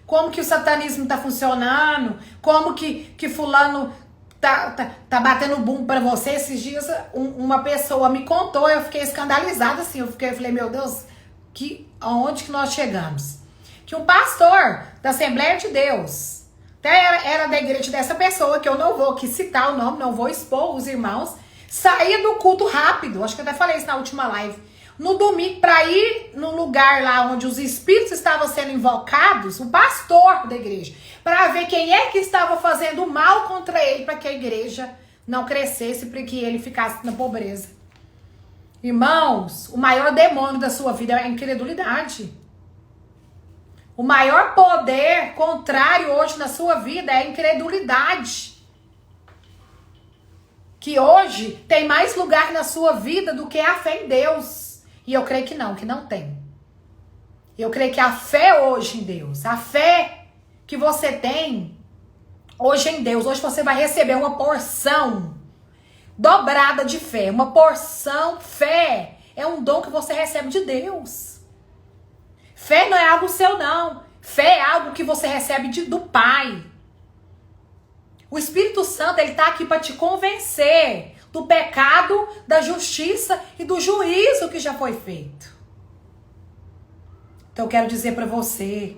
Como que o satanismo tá funcionando, como que fulano tá batendo boom pra você. Esses dias uma pessoa me contou, eu fiquei escandalizada assim, eu falei, meu Deus, aonde que nós chegamos? Que um pastor da Assembleia de Deus, até era da igreja dessa pessoa, que eu não vou aqui citar o nome, não vou expor os irmãos, saía do culto rápido, acho que eu até falei isso na última live, no domingo, para ir no lugar lá onde os espíritos estavam sendo invocados, o pastor da igreja, para ver quem é que estava fazendo mal contra ele, para que a igreja não crescesse, para que ele ficasse na pobreza. Irmãos, o maior demônio da sua vida é a incredulidade. O maior poder contrário hoje na sua vida é a incredulidade. Que hoje tem mais lugar na sua vida do que a fé em Deus. E eu creio que não tem. Eu creio que a fé hoje em Deus, a fé que você tem hoje em Deus, hoje você vai receber uma porção dobrada de fé. Uma porção, fé é um dom que você recebe de Deus. Fé não é algo seu, não. Fé é algo que você recebe do Pai. O Espírito Santo, ele tá aqui para te convencer do pecado, da justiça e do juízo que já foi feito. Então eu quero dizer para você,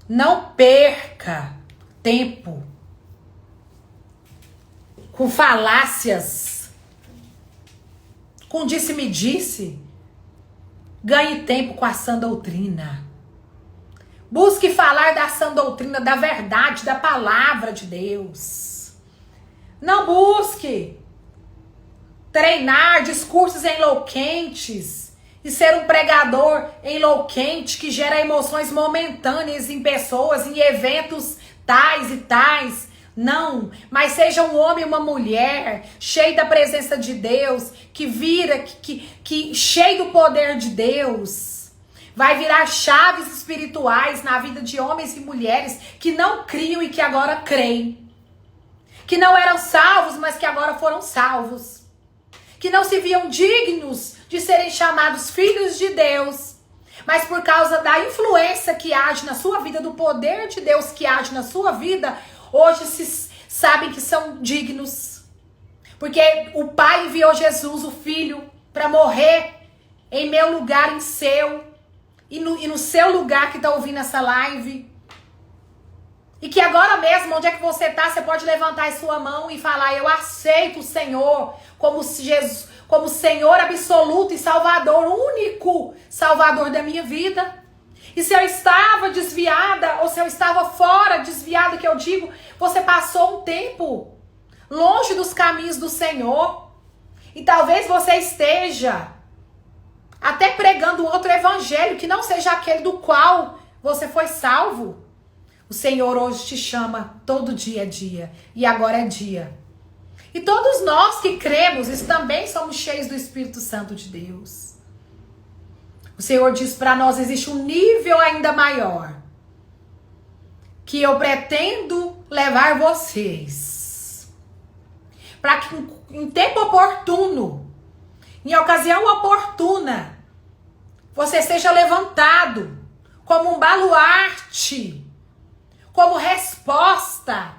não perca tempo com falácias, com disse-me-disse. Ganhe tempo com a sã doutrina. Busque falar da sã doutrina, da verdade, da palavra de Deus. Não busque treinar discursos enlouquentes e ser um pregador enlouquente que gera emoções momentâneas em pessoas, em eventos tais e tais. Não, mas seja um homem e uma mulher cheio da presença de Deus, que vira, que cheio do poder de Deus. Vai virar chaves espirituais na vida de homens e mulheres que não criam e que agora creem. Que não eram salvos, mas que agora foram salvos. Que não se viam dignos de serem chamados filhos de Deus. Mas por causa da influência que age na sua vida, do poder de Deus que age na sua vida, hoje se sabem que são dignos. Porque o Pai enviou Jesus, o Filho, para morrer em meu lugar, em seu, e no seu lugar que está ouvindo essa live. E que agora mesmo, onde é que você está, você pode levantar a sua mão e falar: eu aceito o Senhor como Jesus, como Senhor absoluto e Salvador, único Salvador da minha vida. E se eu estava desviada, ou se eu estava fora, desviada, que eu digo, você passou um tempo longe dos caminhos do Senhor. E talvez você esteja até pregando outro evangelho que não seja aquele do qual você foi salvo. O Senhor hoje te chama, todo dia é dia, e agora é dia. E todos nós que cremos, também somos cheios do Espírito Santo de Deus. O Senhor diz para nós, existe um nível ainda maior, que eu pretendo levar vocês, para que em tempo oportuno, em ocasião oportuna, você seja levantado como um baluarte, como resposta,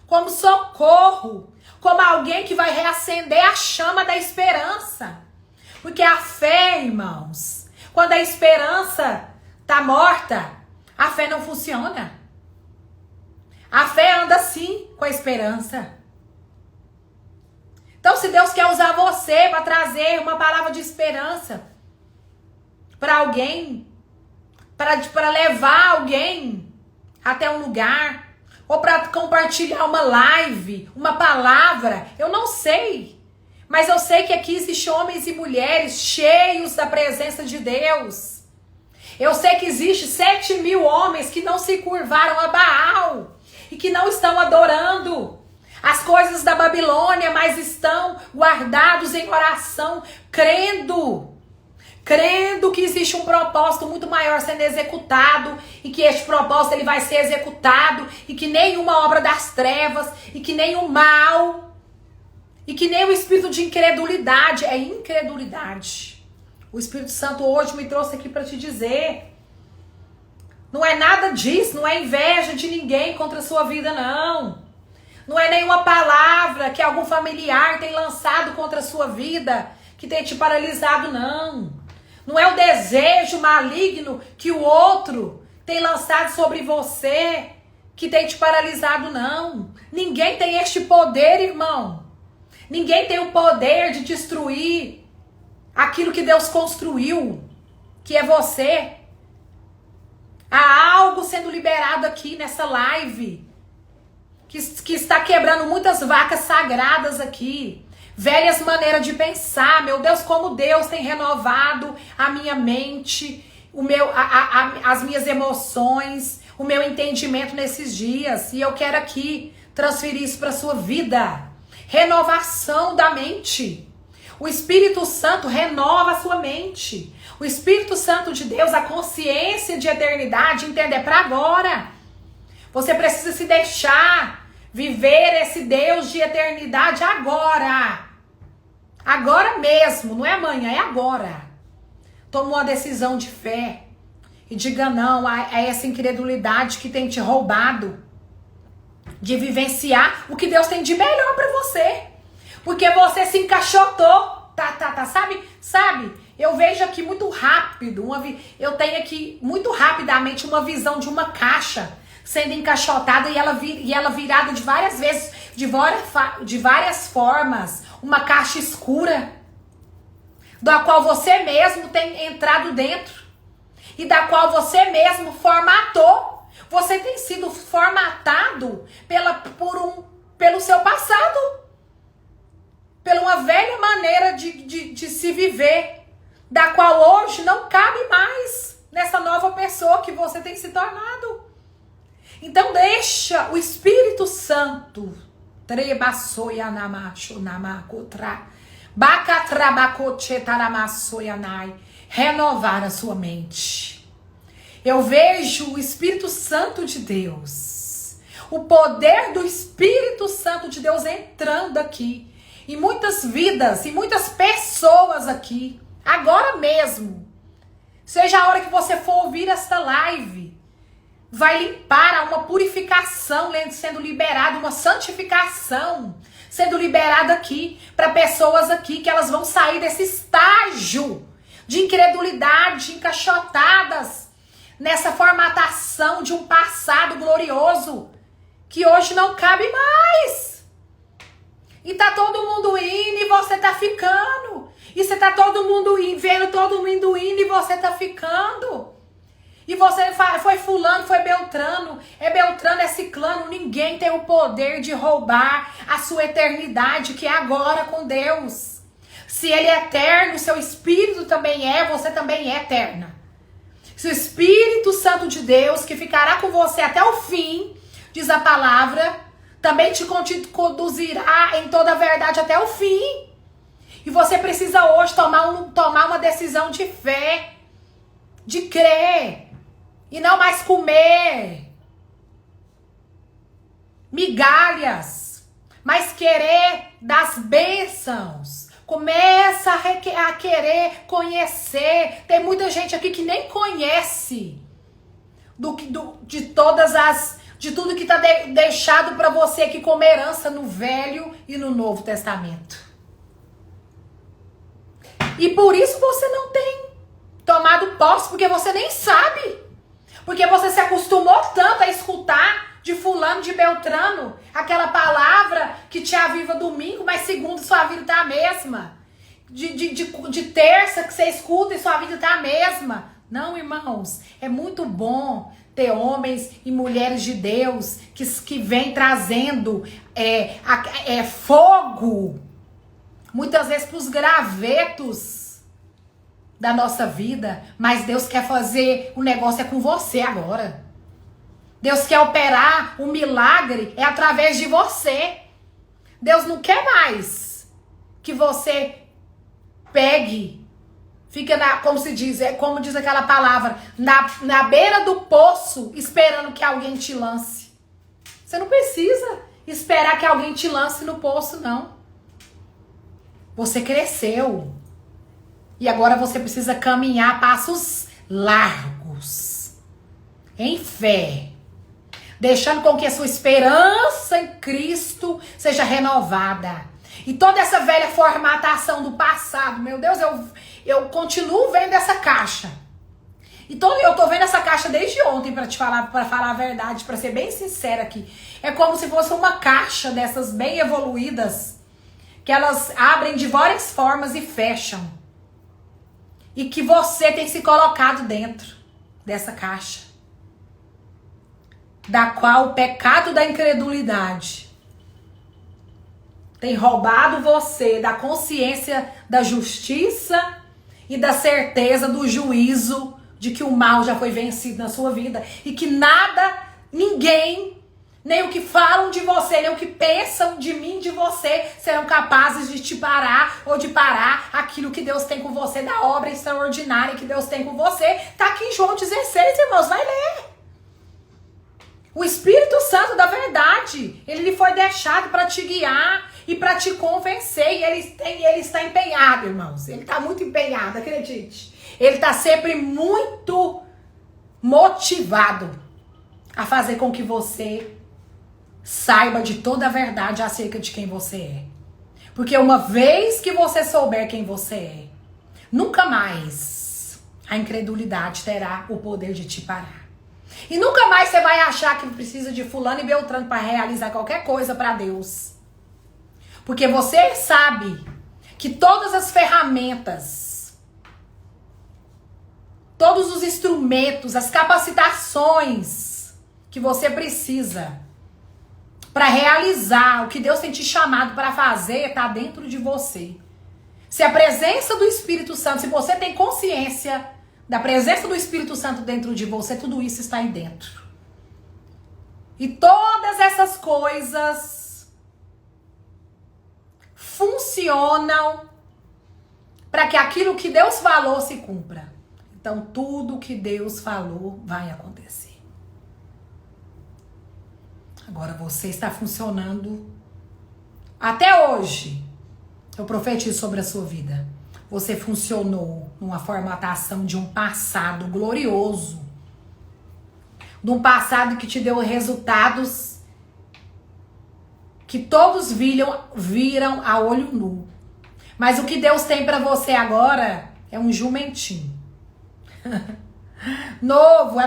como socorro, como alguém que vai reacender a chama da esperança. Porque a fé, irmãos, quando a esperança está morta, a fé não funciona. A fé anda assim com a esperança. Então, se Deus quer usar você para trazer uma palavra de esperança para alguém, para levar alguém até um lugar, ou para compartilhar uma live, uma palavra, eu não sei. Mas eu sei que aqui existem homens e mulheres cheios da presença de Deus. Eu sei que existe 7.000 homens que não se curvaram a Baal e que não estão adorando as coisas da Babilônia, mas estão guardados em oração, crendo que existe um propósito muito maior sendo executado, e que este propósito ele vai ser executado, e que nenhuma obra das trevas, e que nem o mal, e que nem o espírito de incredulidade, é incredulidade. O Espírito Santo hoje me trouxe aqui para te dizer, não é nada disso, não é inveja de ninguém contra a sua vida, não. Não é nenhuma palavra que algum familiar tem lançado contra a sua vida, que tem te paralisado, não. Não é o desejo maligno que o outro tem lançado sobre você, que tem te paralisado, não. Ninguém tem este poder, irmão. Ninguém tem o poder de destruir aquilo que Deus construiu, que é você. Há algo sendo liberado aqui nessa live, que está quebrando muitas vacas sagradas aqui. Velhas maneiras de pensar. Meu Deus, como Deus tem renovado a minha mente, as minhas emoções, o meu entendimento nesses dias. E eu quero aqui transferir isso para a sua vida. Renovação da mente. O Espírito Santo renova a sua mente. O Espírito Santo de Deus, a consciência de eternidade, entender para agora. Você precisa se deixar viver esse Deus de eternidade agora. Agora mesmo, não é amanhã, é agora. Toma uma decisão de fé e diga não a essa incredulidade que tem te roubado de vivenciar o que Deus tem de melhor para você. Porque você se encaixotou, sabe? Eu vejo aqui muito rápido, eu tenho aqui muito rapidamente uma visão de uma caixa sendo encaixotada e ela virada de várias vezes, de várias formas, uma caixa escura, da qual você mesmo tem entrado dentro e da qual você mesmo formatou. Você tem sido formatado pelo seu passado, pela uma velha maneira de se viver, da qual hoje não cabe mais nessa nova pessoa que você tem se tornado. Então deixa o Espírito Santo renovar a sua mente. Eu vejo o Espírito Santo de Deus, o poder do Espírito Santo de Deus entrando aqui em muitas vidas, em muitas pessoas aqui, agora mesmo. Seja a hora que você for ouvir esta live, vai limpar uma purificação sendo liberada, uma santificação sendo liberada aqui para pessoas aqui, que elas vão sair desse estágio de incredulidade, encaixotadas nessa formatação de um passado glorioso que hoje não cabe mais. E tá todo mundo indo e você tá ficando. E você tá todo mundo indo, vendo todo mundo indo e você tá ficando. E você foi fulano, foi Beltrano, é ciclano. Ninguém tem o poder de roubar a sua eternidade, que é agora com Deus. Se ele é eterno, seu espírito também é, você também é eterna. Se o Espírito Santo de Deus, que ficará com você até o fim, diz a palavra, também te conduzirá em toda a verdade até o fim. E você precisa hoje tomar uma decisão de fé, de crer, e não mais comer migalhas, mas querer das bênçãos. Começa a querer conhecer. Tem muita gente aqui que nem conhece de tudo que está deixado para você aqui como herança no Velho e no Novo Testamento. E por isso você não tem tomado posse, porque você nem sabe. Porque você se acostumou tanto a escutar de fulano, de Beltrano, aquela palavra que te aviva domingo, mas segundo sua vida tá a mesma. De terça que você escuta e sua vida tá a mesma. Não, irmãos, é muito bom ter homens e mulheres de Deus que vêm trazendo fogo, muitas vezes para os gravetos da nossa vida, mas Deus quer fazer o negócio com você agora. Deus quer operar o milagre através de você. Deus não quer mais que você pegue, fica como se diz, como diz aquela palavra, na beira do poço, esperando que alguém te lance. Você não precisa esperar que alguém te lance no poço, não. Você cresceu. E agora você precisa caminhar passos largos, em fé, deixando com que a sua esperança em Cristo seja renovada. E toda essa velha formatação do passado, meu Deus, eu continuo vendo essa caixa. Eu tô vendo essa caixa desde ontem, para falar a verdade, para ser bem sincera aqui. É como se fosse uma caixa dessas bem evoluídas, que elas abrem de várias formas e fecham. E que você tem se colocado dentro dessa caixa, da qual o pecado da incredulidade tem roubado você da consciência da justiça e da certeza do juízo de que o mal já foi vencido na sua vida e que nada, ninguém, nem o que falam de você, nem o que pensam de mim, de você, serão capazes de te parar ou de parar aquilo que Deus tem com você, da obra extraordinária que Deus tem com você. Tá aqui em João 16, irmãos, vai ler. O Espírito Santo da verdade, ele lhe foi deixado para te guiar e para te convencer. E ele está empenhado, irmãos. Ele está muito empenhado, acredite. Ele está sempre muito motivado a fazer com que você saiba de toda a verdade acerca de quem você é. Porque uma vez que você souber quem você é, nunca mais a incredulidade terá o poder de te parar. E nunca mais você vai achar que precisa de fulano e beltrano para realizar qualquer coisa para Deus. Porque você sabe que todas as ferramentas, todos os instrumentos, as capacitações que você precisa para realizar o que Deus tem te chamado para fazer, está dentro de você. Se a presença do Espírito Santo, se você tem consciência da presença do Espírito Santo dentro de você, tudo isso está aí dentro. E todas essas coisas funcionam para que aquilo que Deus falou se cumpra. Então, tudo que Deus falou vai acontecer. Agora, você está funcionando até hoje. Eu profetizo sobre a sua vida. Você funcionou numa formatação de um passado glorioso. De um passado que te deu resultados que todos viram a olho nu. Mas o que Deus tem para você agora é um jumentinho. Novo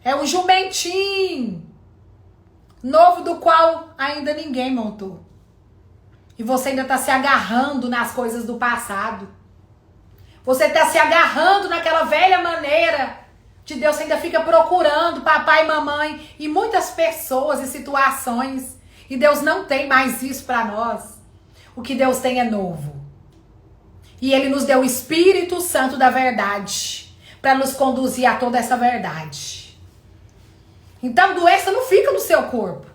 é um jumentinho. Novo do qual ainda ninguém montou. E você ainda está se agarrando nas coisas do passado. Você está se agarrando naquela velha maneira de Deus. Você ainda fica procurando papai e mamãe e muitas pessoas e situações. E Deus não tem mais isso para nós. O que Deus tem é novo. E Ele nos deu o Espírito Santo da verdade para nos conduzir a toda essa verdade. Então, doença não fica no seu corpo.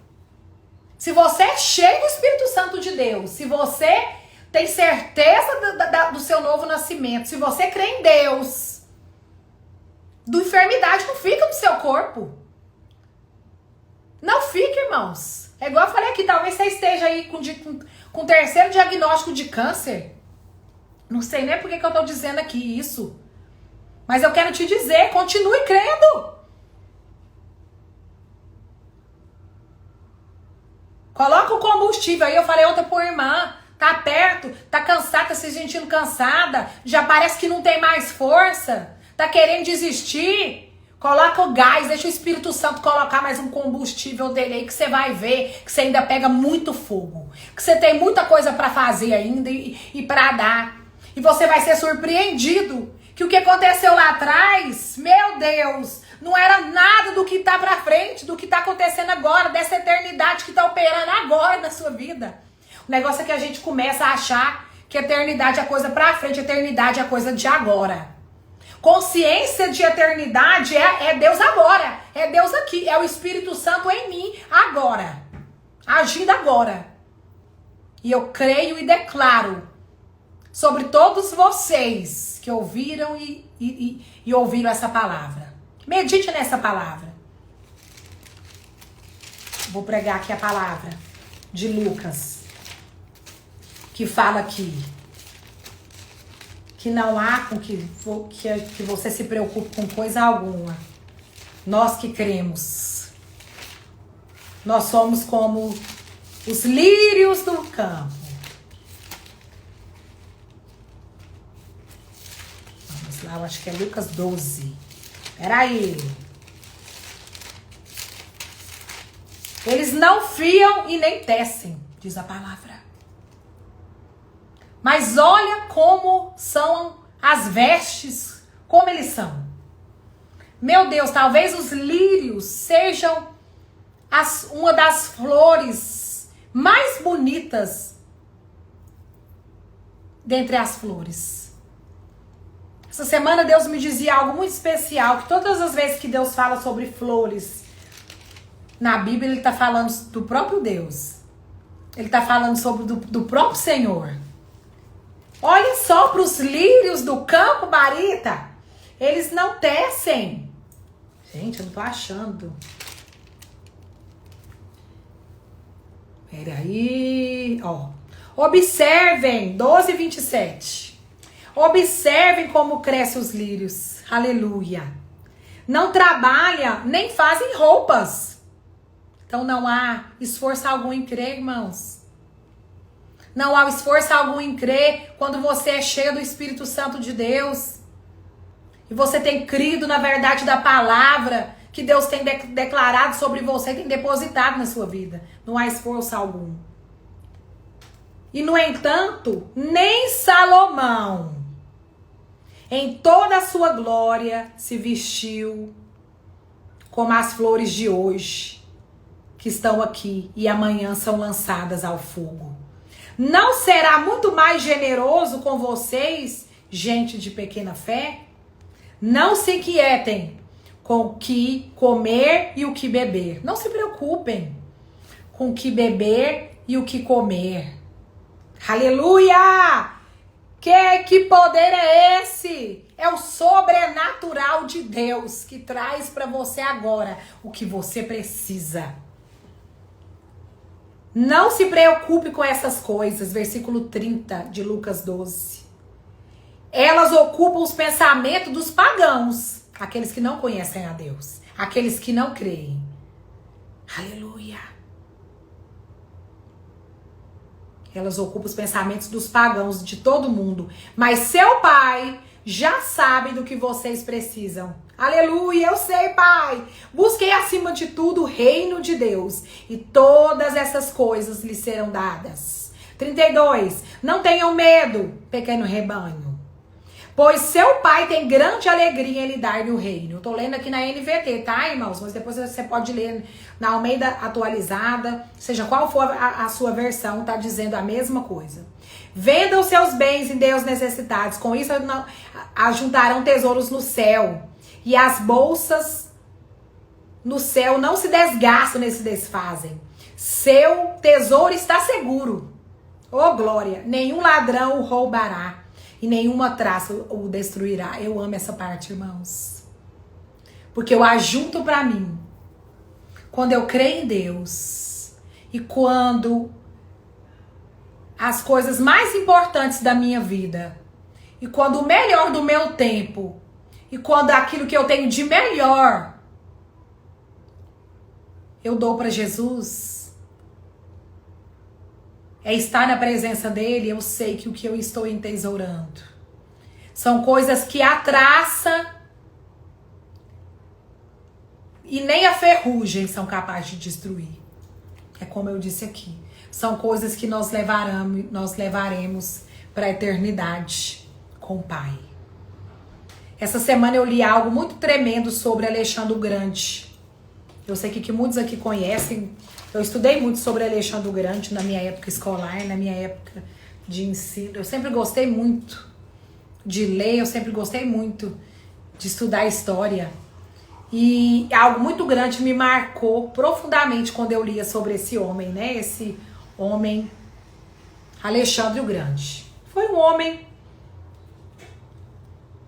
Se você é cheio do Espírito Santo de Deus, se você tem certeza do seu novo nascimento, se você crê em Deus, enfermidade não fica no seu corpo. Não fica, irmãos. É igual eu falei aqui, talvez você esteja aí com terceiro diagnóstico de câncer. Não sei nem por que eu estou dizendo aqui isso. Mas eu quero te dizer, continue crendo. Coloca o combustível aí, eu falei ontem por irmã, tá perto, tá cansada, tá se sentindo cansada, já parece que não tem mais força, tá querendo desistir. Coloca o gás, deixa o Espírito Santo colocar mais um combustível dele aí que você vai ver que você ainda pega muito fogo, que você tem muita coisa pra fazer ainda e pra dar. E você vai ser surpreendido que o que aconteceu lá atrás, meu Deus, não era nada do que tá pra frente, do que tá acontecendo agora, dessa eternidade que tá operando agora na sua vida. O negócio é que a gente começa a achar que eternidade é coisa pra frente, eternidade é coisa de agora. Consciência de eternidade é Deus agora, é Deus aqui, é o Espírito Santo em mim agora, agindo agora. E eu creio e declaro sobre todos vocês que ouviram e ouviram essa palavra. Medite nessa palavra. Vou pregar aqui a palavra de Lucas, que fala aqui que não há com que você se preocupe com coisa alguma. Nós que cremos, nós somos como os lírios do campo. Vamos lá, eu acho que é Lucas 12. Peraí. Eles não fiam e nem tecem, diz a palavra. Mas olha como são as vestes, como eles são. Meu Deus, talvez os lírios sejam uma das flores mais bonitas dentre as flores. Essa semana Deus me dizia algo muito especial, que todas as vezes que Deus fala sobre flores na Bíblia, Ele está falando do próprio Deus. Ele está falando sobre do próprio Senhor. Olhem só para os lírios do campo, Marita. Eles não tecem. Gente, eu não tô achando. Peraí. Ó. Observem, 12:27. Observem como crescem os lírios. Aleluia. Não trabalham, nem fazem roupas. Então não há esforço algum em crer, irmãos. Não há esforço algum em crer quando você é cheio do Espírito Santo de Deus. E você tem crido na verdade da palavra que Deus tem declarado sobre você, tem depositado na sua vida. Não há esforço algum. E no entanto, nem Salomão, em toda a sua glória, se vestiu como as flores de hoje, que estão aqui e amanhã são lançadas ao fogo. Não será muito mais generoso com vocês, gente de pequena fé? Não se inquietem com o que comer e o que beber. Não se preocupem com o que beber e o que comer. Aleluia! Que poder é esse? É o sobrenatural de Deus que traz para você agora o que você precisa. Não se preocupe com essas coisas, versículo 30 de Lucas 12. Elas ocupam os pensamentos dos pagãos, aqueles que não conhecem a Deus, aqueles que não creem. Aleluia. Elas ocupam os pensamentos dos pagãos, de todo mundo. Mas seu pai já sabe do que vocês precisam. Aleluia, eu sei, Pai. Busquei acima de tudo o reino de Deus e todas essas coisas lhes serão dadas. 32. Não tenham medo, pequeno rebanho, pois seu pai tem grande alegria em lhe dar-lhe o reino. Eu tô lendo aqui na NVT, tá, irmãos? Mas depois você pode ler na Almeida atualizada, seja qual for a sua versão, tá dizendo a mesma coisa. Vendam seus bens em Deus necessitados, com isso ajuntarão tesouros no céu. E as bolsas no céu não se desgastam nem se desfazem. Seu tesouro está seguro. Oh, glória! Nenhum ladrão o roubará e nenhuma traça o destruirá. Eu amo essa parte, irmãos. Porque eu ajunto para mim. Quando eu creio em Deus e quando as coisas mais importantes da minha vida e quando o melhor do meu tempo e quando aquilo que eu tenho de melhor eu dou para Jesus, é estar na presença dele, eu sei que o que eu estou entesourando são coisas que a traça e nem a ferrugem são capazes de destruir. É como eu disse aqui, são coisas que nós levaremos para a eternidade com o Pai. Essa semana eu li algo muito tremendo sobre Alexandre o Grande. Eu sei que muitos aqui conhecem. Eu estudei muito sobre Alexandre o Grande na minha época escolar, na minha época de ensino. Eu sempre gostei muito de ler, eu sempre gostei muito de estudar história. E algo muito grande me marcou profundamente quando eu lia sobre esse homem, né? Esse homem, Alexandre o Grande. Foi um homem...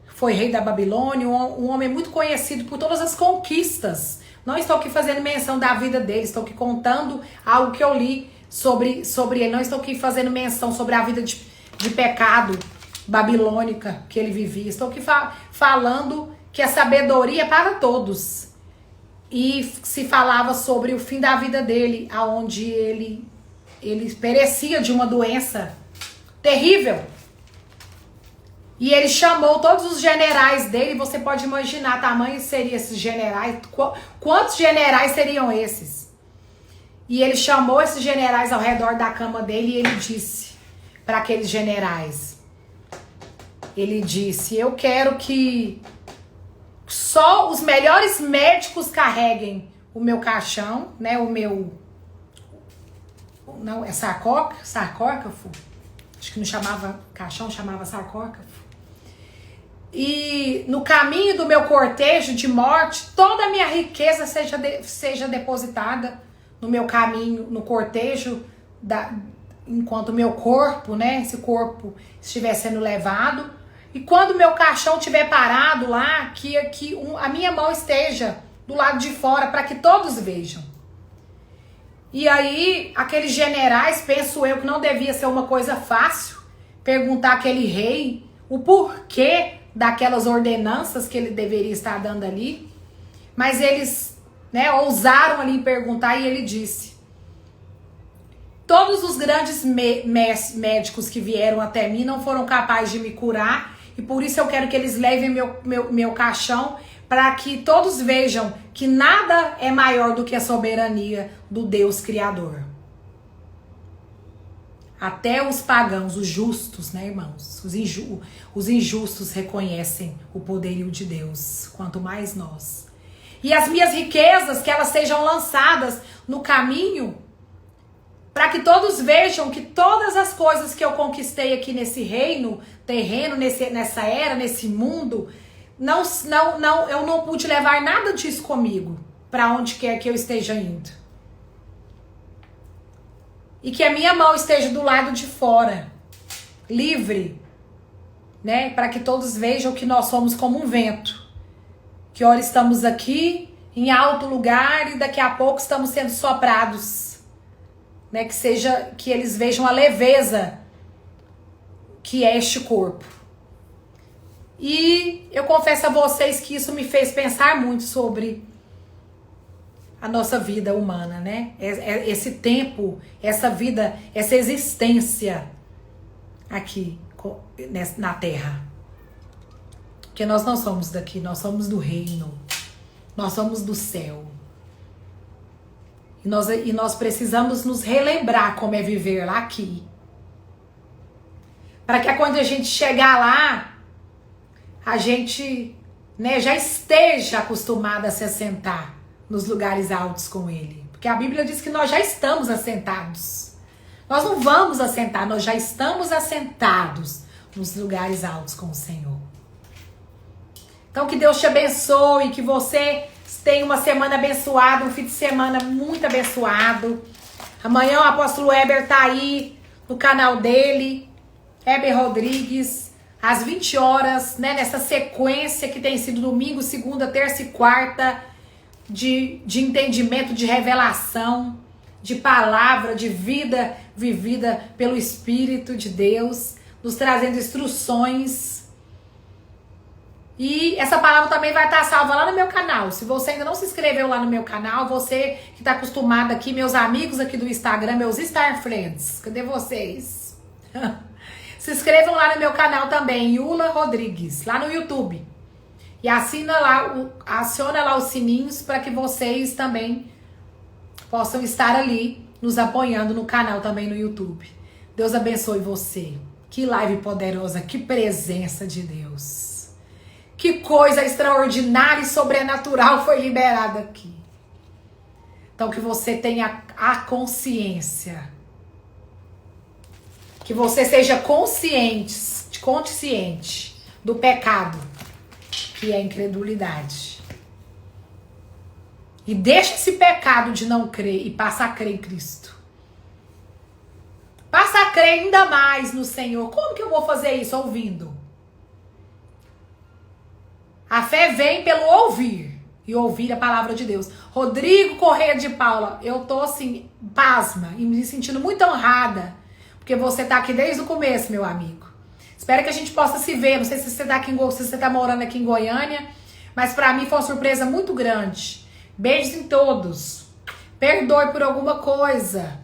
Foi rei da Babilônia, um homem muito conhecido por todas as conquistas. Não estou aqui fazendo menção da vida dele, estou aqui contando algo que eu li sobre ele. Não estou aqui fazendo menção sobre a vida de pecado babilônica que ele vivia. Estou aqui falando que a sabedoria é para todos. E se falava sobre o fim da vida dele, aonde ele perecia de uma doença terrível. E ele chamou todos os generais dele, você pode imaginar tamanho seriam esses generais, quantos generais seriam esses? E ele chamou esses generais ao redor da cama dele e ele disse para aqueles generais, ele disse, eu quero que só os melhores médicos carreguem o meu caixão, né, não, é sarcófago? Acho que não chamava caixão, chamava sarcófago. E no caminho do meu cortejo de morte, toda a minha riqueza seja depositada no meu caminho, no cortejo, enquanto o meu corpo, né, esse corpo estiver sendo levado. E quando o meu caixão estiver parado lá, que a minha mão esteja do lado de fora, para que todos vejam. E aí, aqueles generais, penso eu que não devia ser uma coisa fácil, perguntar àquele rei o porquê daquelas ordenanças que ele deveria estar dando ali. Mas eles, né, ousaram ali perguntar e ele disse, todos os grandes médicos que vieram até mim não foram capazes de me curar e por isso eu quero que eles levem meu caixão para que todos vejam que nada é maior do que a soberania do Deus Criador. Até os pagãos, os justos, né, irmãos? Os injustos reconhecem o poderio de Deus, quanto mais nós. E as minhas riquezas, que elas sejam lançadas no caminho, para que todos vejam que todas as coisas que eu conquistei aqui nesse reino, terreno, nessa era, nesse mundo, eu não pude levar nada disso comigo, para onde quer que eu esteja indo. E que a minha mão esteja do lado de fora, livre, né? Para que todos vejam que nós somos como um vento. Que ora estamos aqui, em alto lugar, e daqui a pouco estamos sendo soprados. Né? Que eles vejam a leveza que é este corpo. E eu confesso a vocês que isso me fez pensar muito sobre a nossa vida humana, né? Esse tempo, essa vida, essa existência aqui na Terra. Porque nós não somos daqui, nós somos do reino. Nós somos do céu. E nós precisamos nos relembrar como é viver lá aqui. Para que quando a gente chegar lá, a gente, né, já esteja acostumado a se assentar nos lugares altos com Ele. Porque a Bíblia diz que nós já estamos assentados. Nós não vamos assentar, nós já estamos assentados nos lugares altos com o Senhor. Então que Deus te abençoe, que você tenha uma semana abençoada, um fim de semana muito abençoado. Amanhã o apóstolo Heber tá aí no canal dele, Heber Rodrigues, às 20 horas, né, nessa sequência que tem sido domingo, segunda, terça e quarta, de entendimento, de revelação, de palavra, de vida vivida pelo Espírito de Deus, nos trazendo instruções. E essa palavra também vai estar salva lá no meu canal. Se você ainda não se inscreveu lá no meu canal, você que está acostumado aqui, meus amigos aqui do Instagram, meus Star Friends, cadê vocês? Se inscrevam lá no meu canal também, Yula Rodrigues, lá no YouTube. E aciona lá os sininhos para que vocês também possam estar ali nos apoiando no canal também no YouTube. Deus abençoe você. Que live poderosa, que presença de Deus. Que coisa extraordinária e sobrenatural foi liberada aqui. Então que você tenha a consciência. Que você seja consciente do pecado, que é a incredulidade. E deixa esse pecado de não crer e passa a crer em Cristo. Passa a crer ainda mais no Senhor. Como que eu vou fazer isso? Ouvindo. A fé vem pelo ouvir. E ouvir a palavra de Deus. Rodrigo Correia de Paula, eu tô assim, pasma, e me sentindo muito honrada. Porque você tá aqui desde o começo, meu amigo. Espero que a gente possa se ver. Não sei se você tá aqui se você tá morando aqui em Goiânia. Mas pra mim foi uma surpresa muito grande. Beijos em todos. Perdoe por alguma coisa.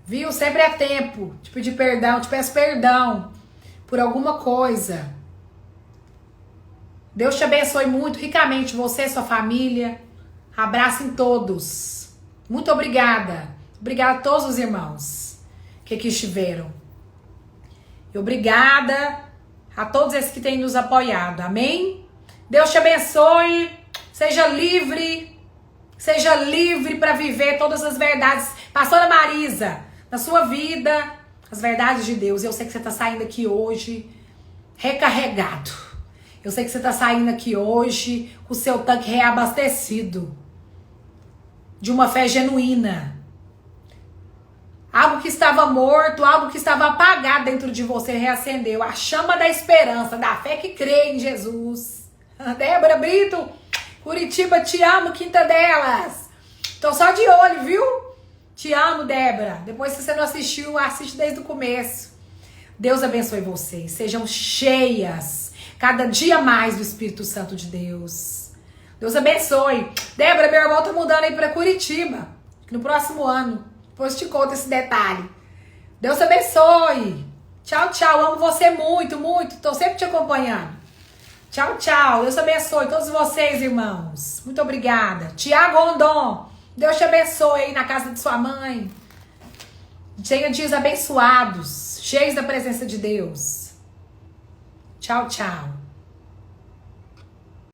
Viu? Sempre é tempo de pedir perdão. Te peço perdão por alguma coisa. Deus te abençoe muito, ricamente, você e sua família. Abraço em todos. Muito obrigada. Obrigada a todos os irmãos que aqui estiveram. E obrigada a todos esses que têm nos apoiado. Amém? Deus te abençoe. Seja livre. Seja livre para viver todas as verdades. Pastora Marisa, na sua vida, as verdades de Deus. Eu sei que você está saindo aqui hoje recarregado. Eu sei que você está saindo aqui hoje com o seu tanque reabastecido. De uma fé genuína. Algo que estava morto, algo que estava apagado dentro de você reacendeu. A chama da esperança, da fé que crê em Jesus. Débora Brito, Curitiba, te amo, Quinta Delas. Tô só de olho, viu? Te amo, Débora. Depois, se você não assistiu, assiste desde o começo. Deus abençoe vocês. Sejam cheias cada dia mais do Espírito Santo de Deus. Deus abençoe. Débora, meu irmão tá mudando aí pra Curitiba. No próximo ano. Depois te conto esse detalhe. Deus abençoe. Tchau, tchau. Amo você muito, muito. Tô sempre te acompanhando. Tchau, tchau. Deus abençoe todos vocês, irmãos. Muito obrigada. Tiago Rondon. Deus te abençoe aí na casa de sua mãe. Tenha dias abençoados. Cheios da presença de Deus. Tchau, tchau.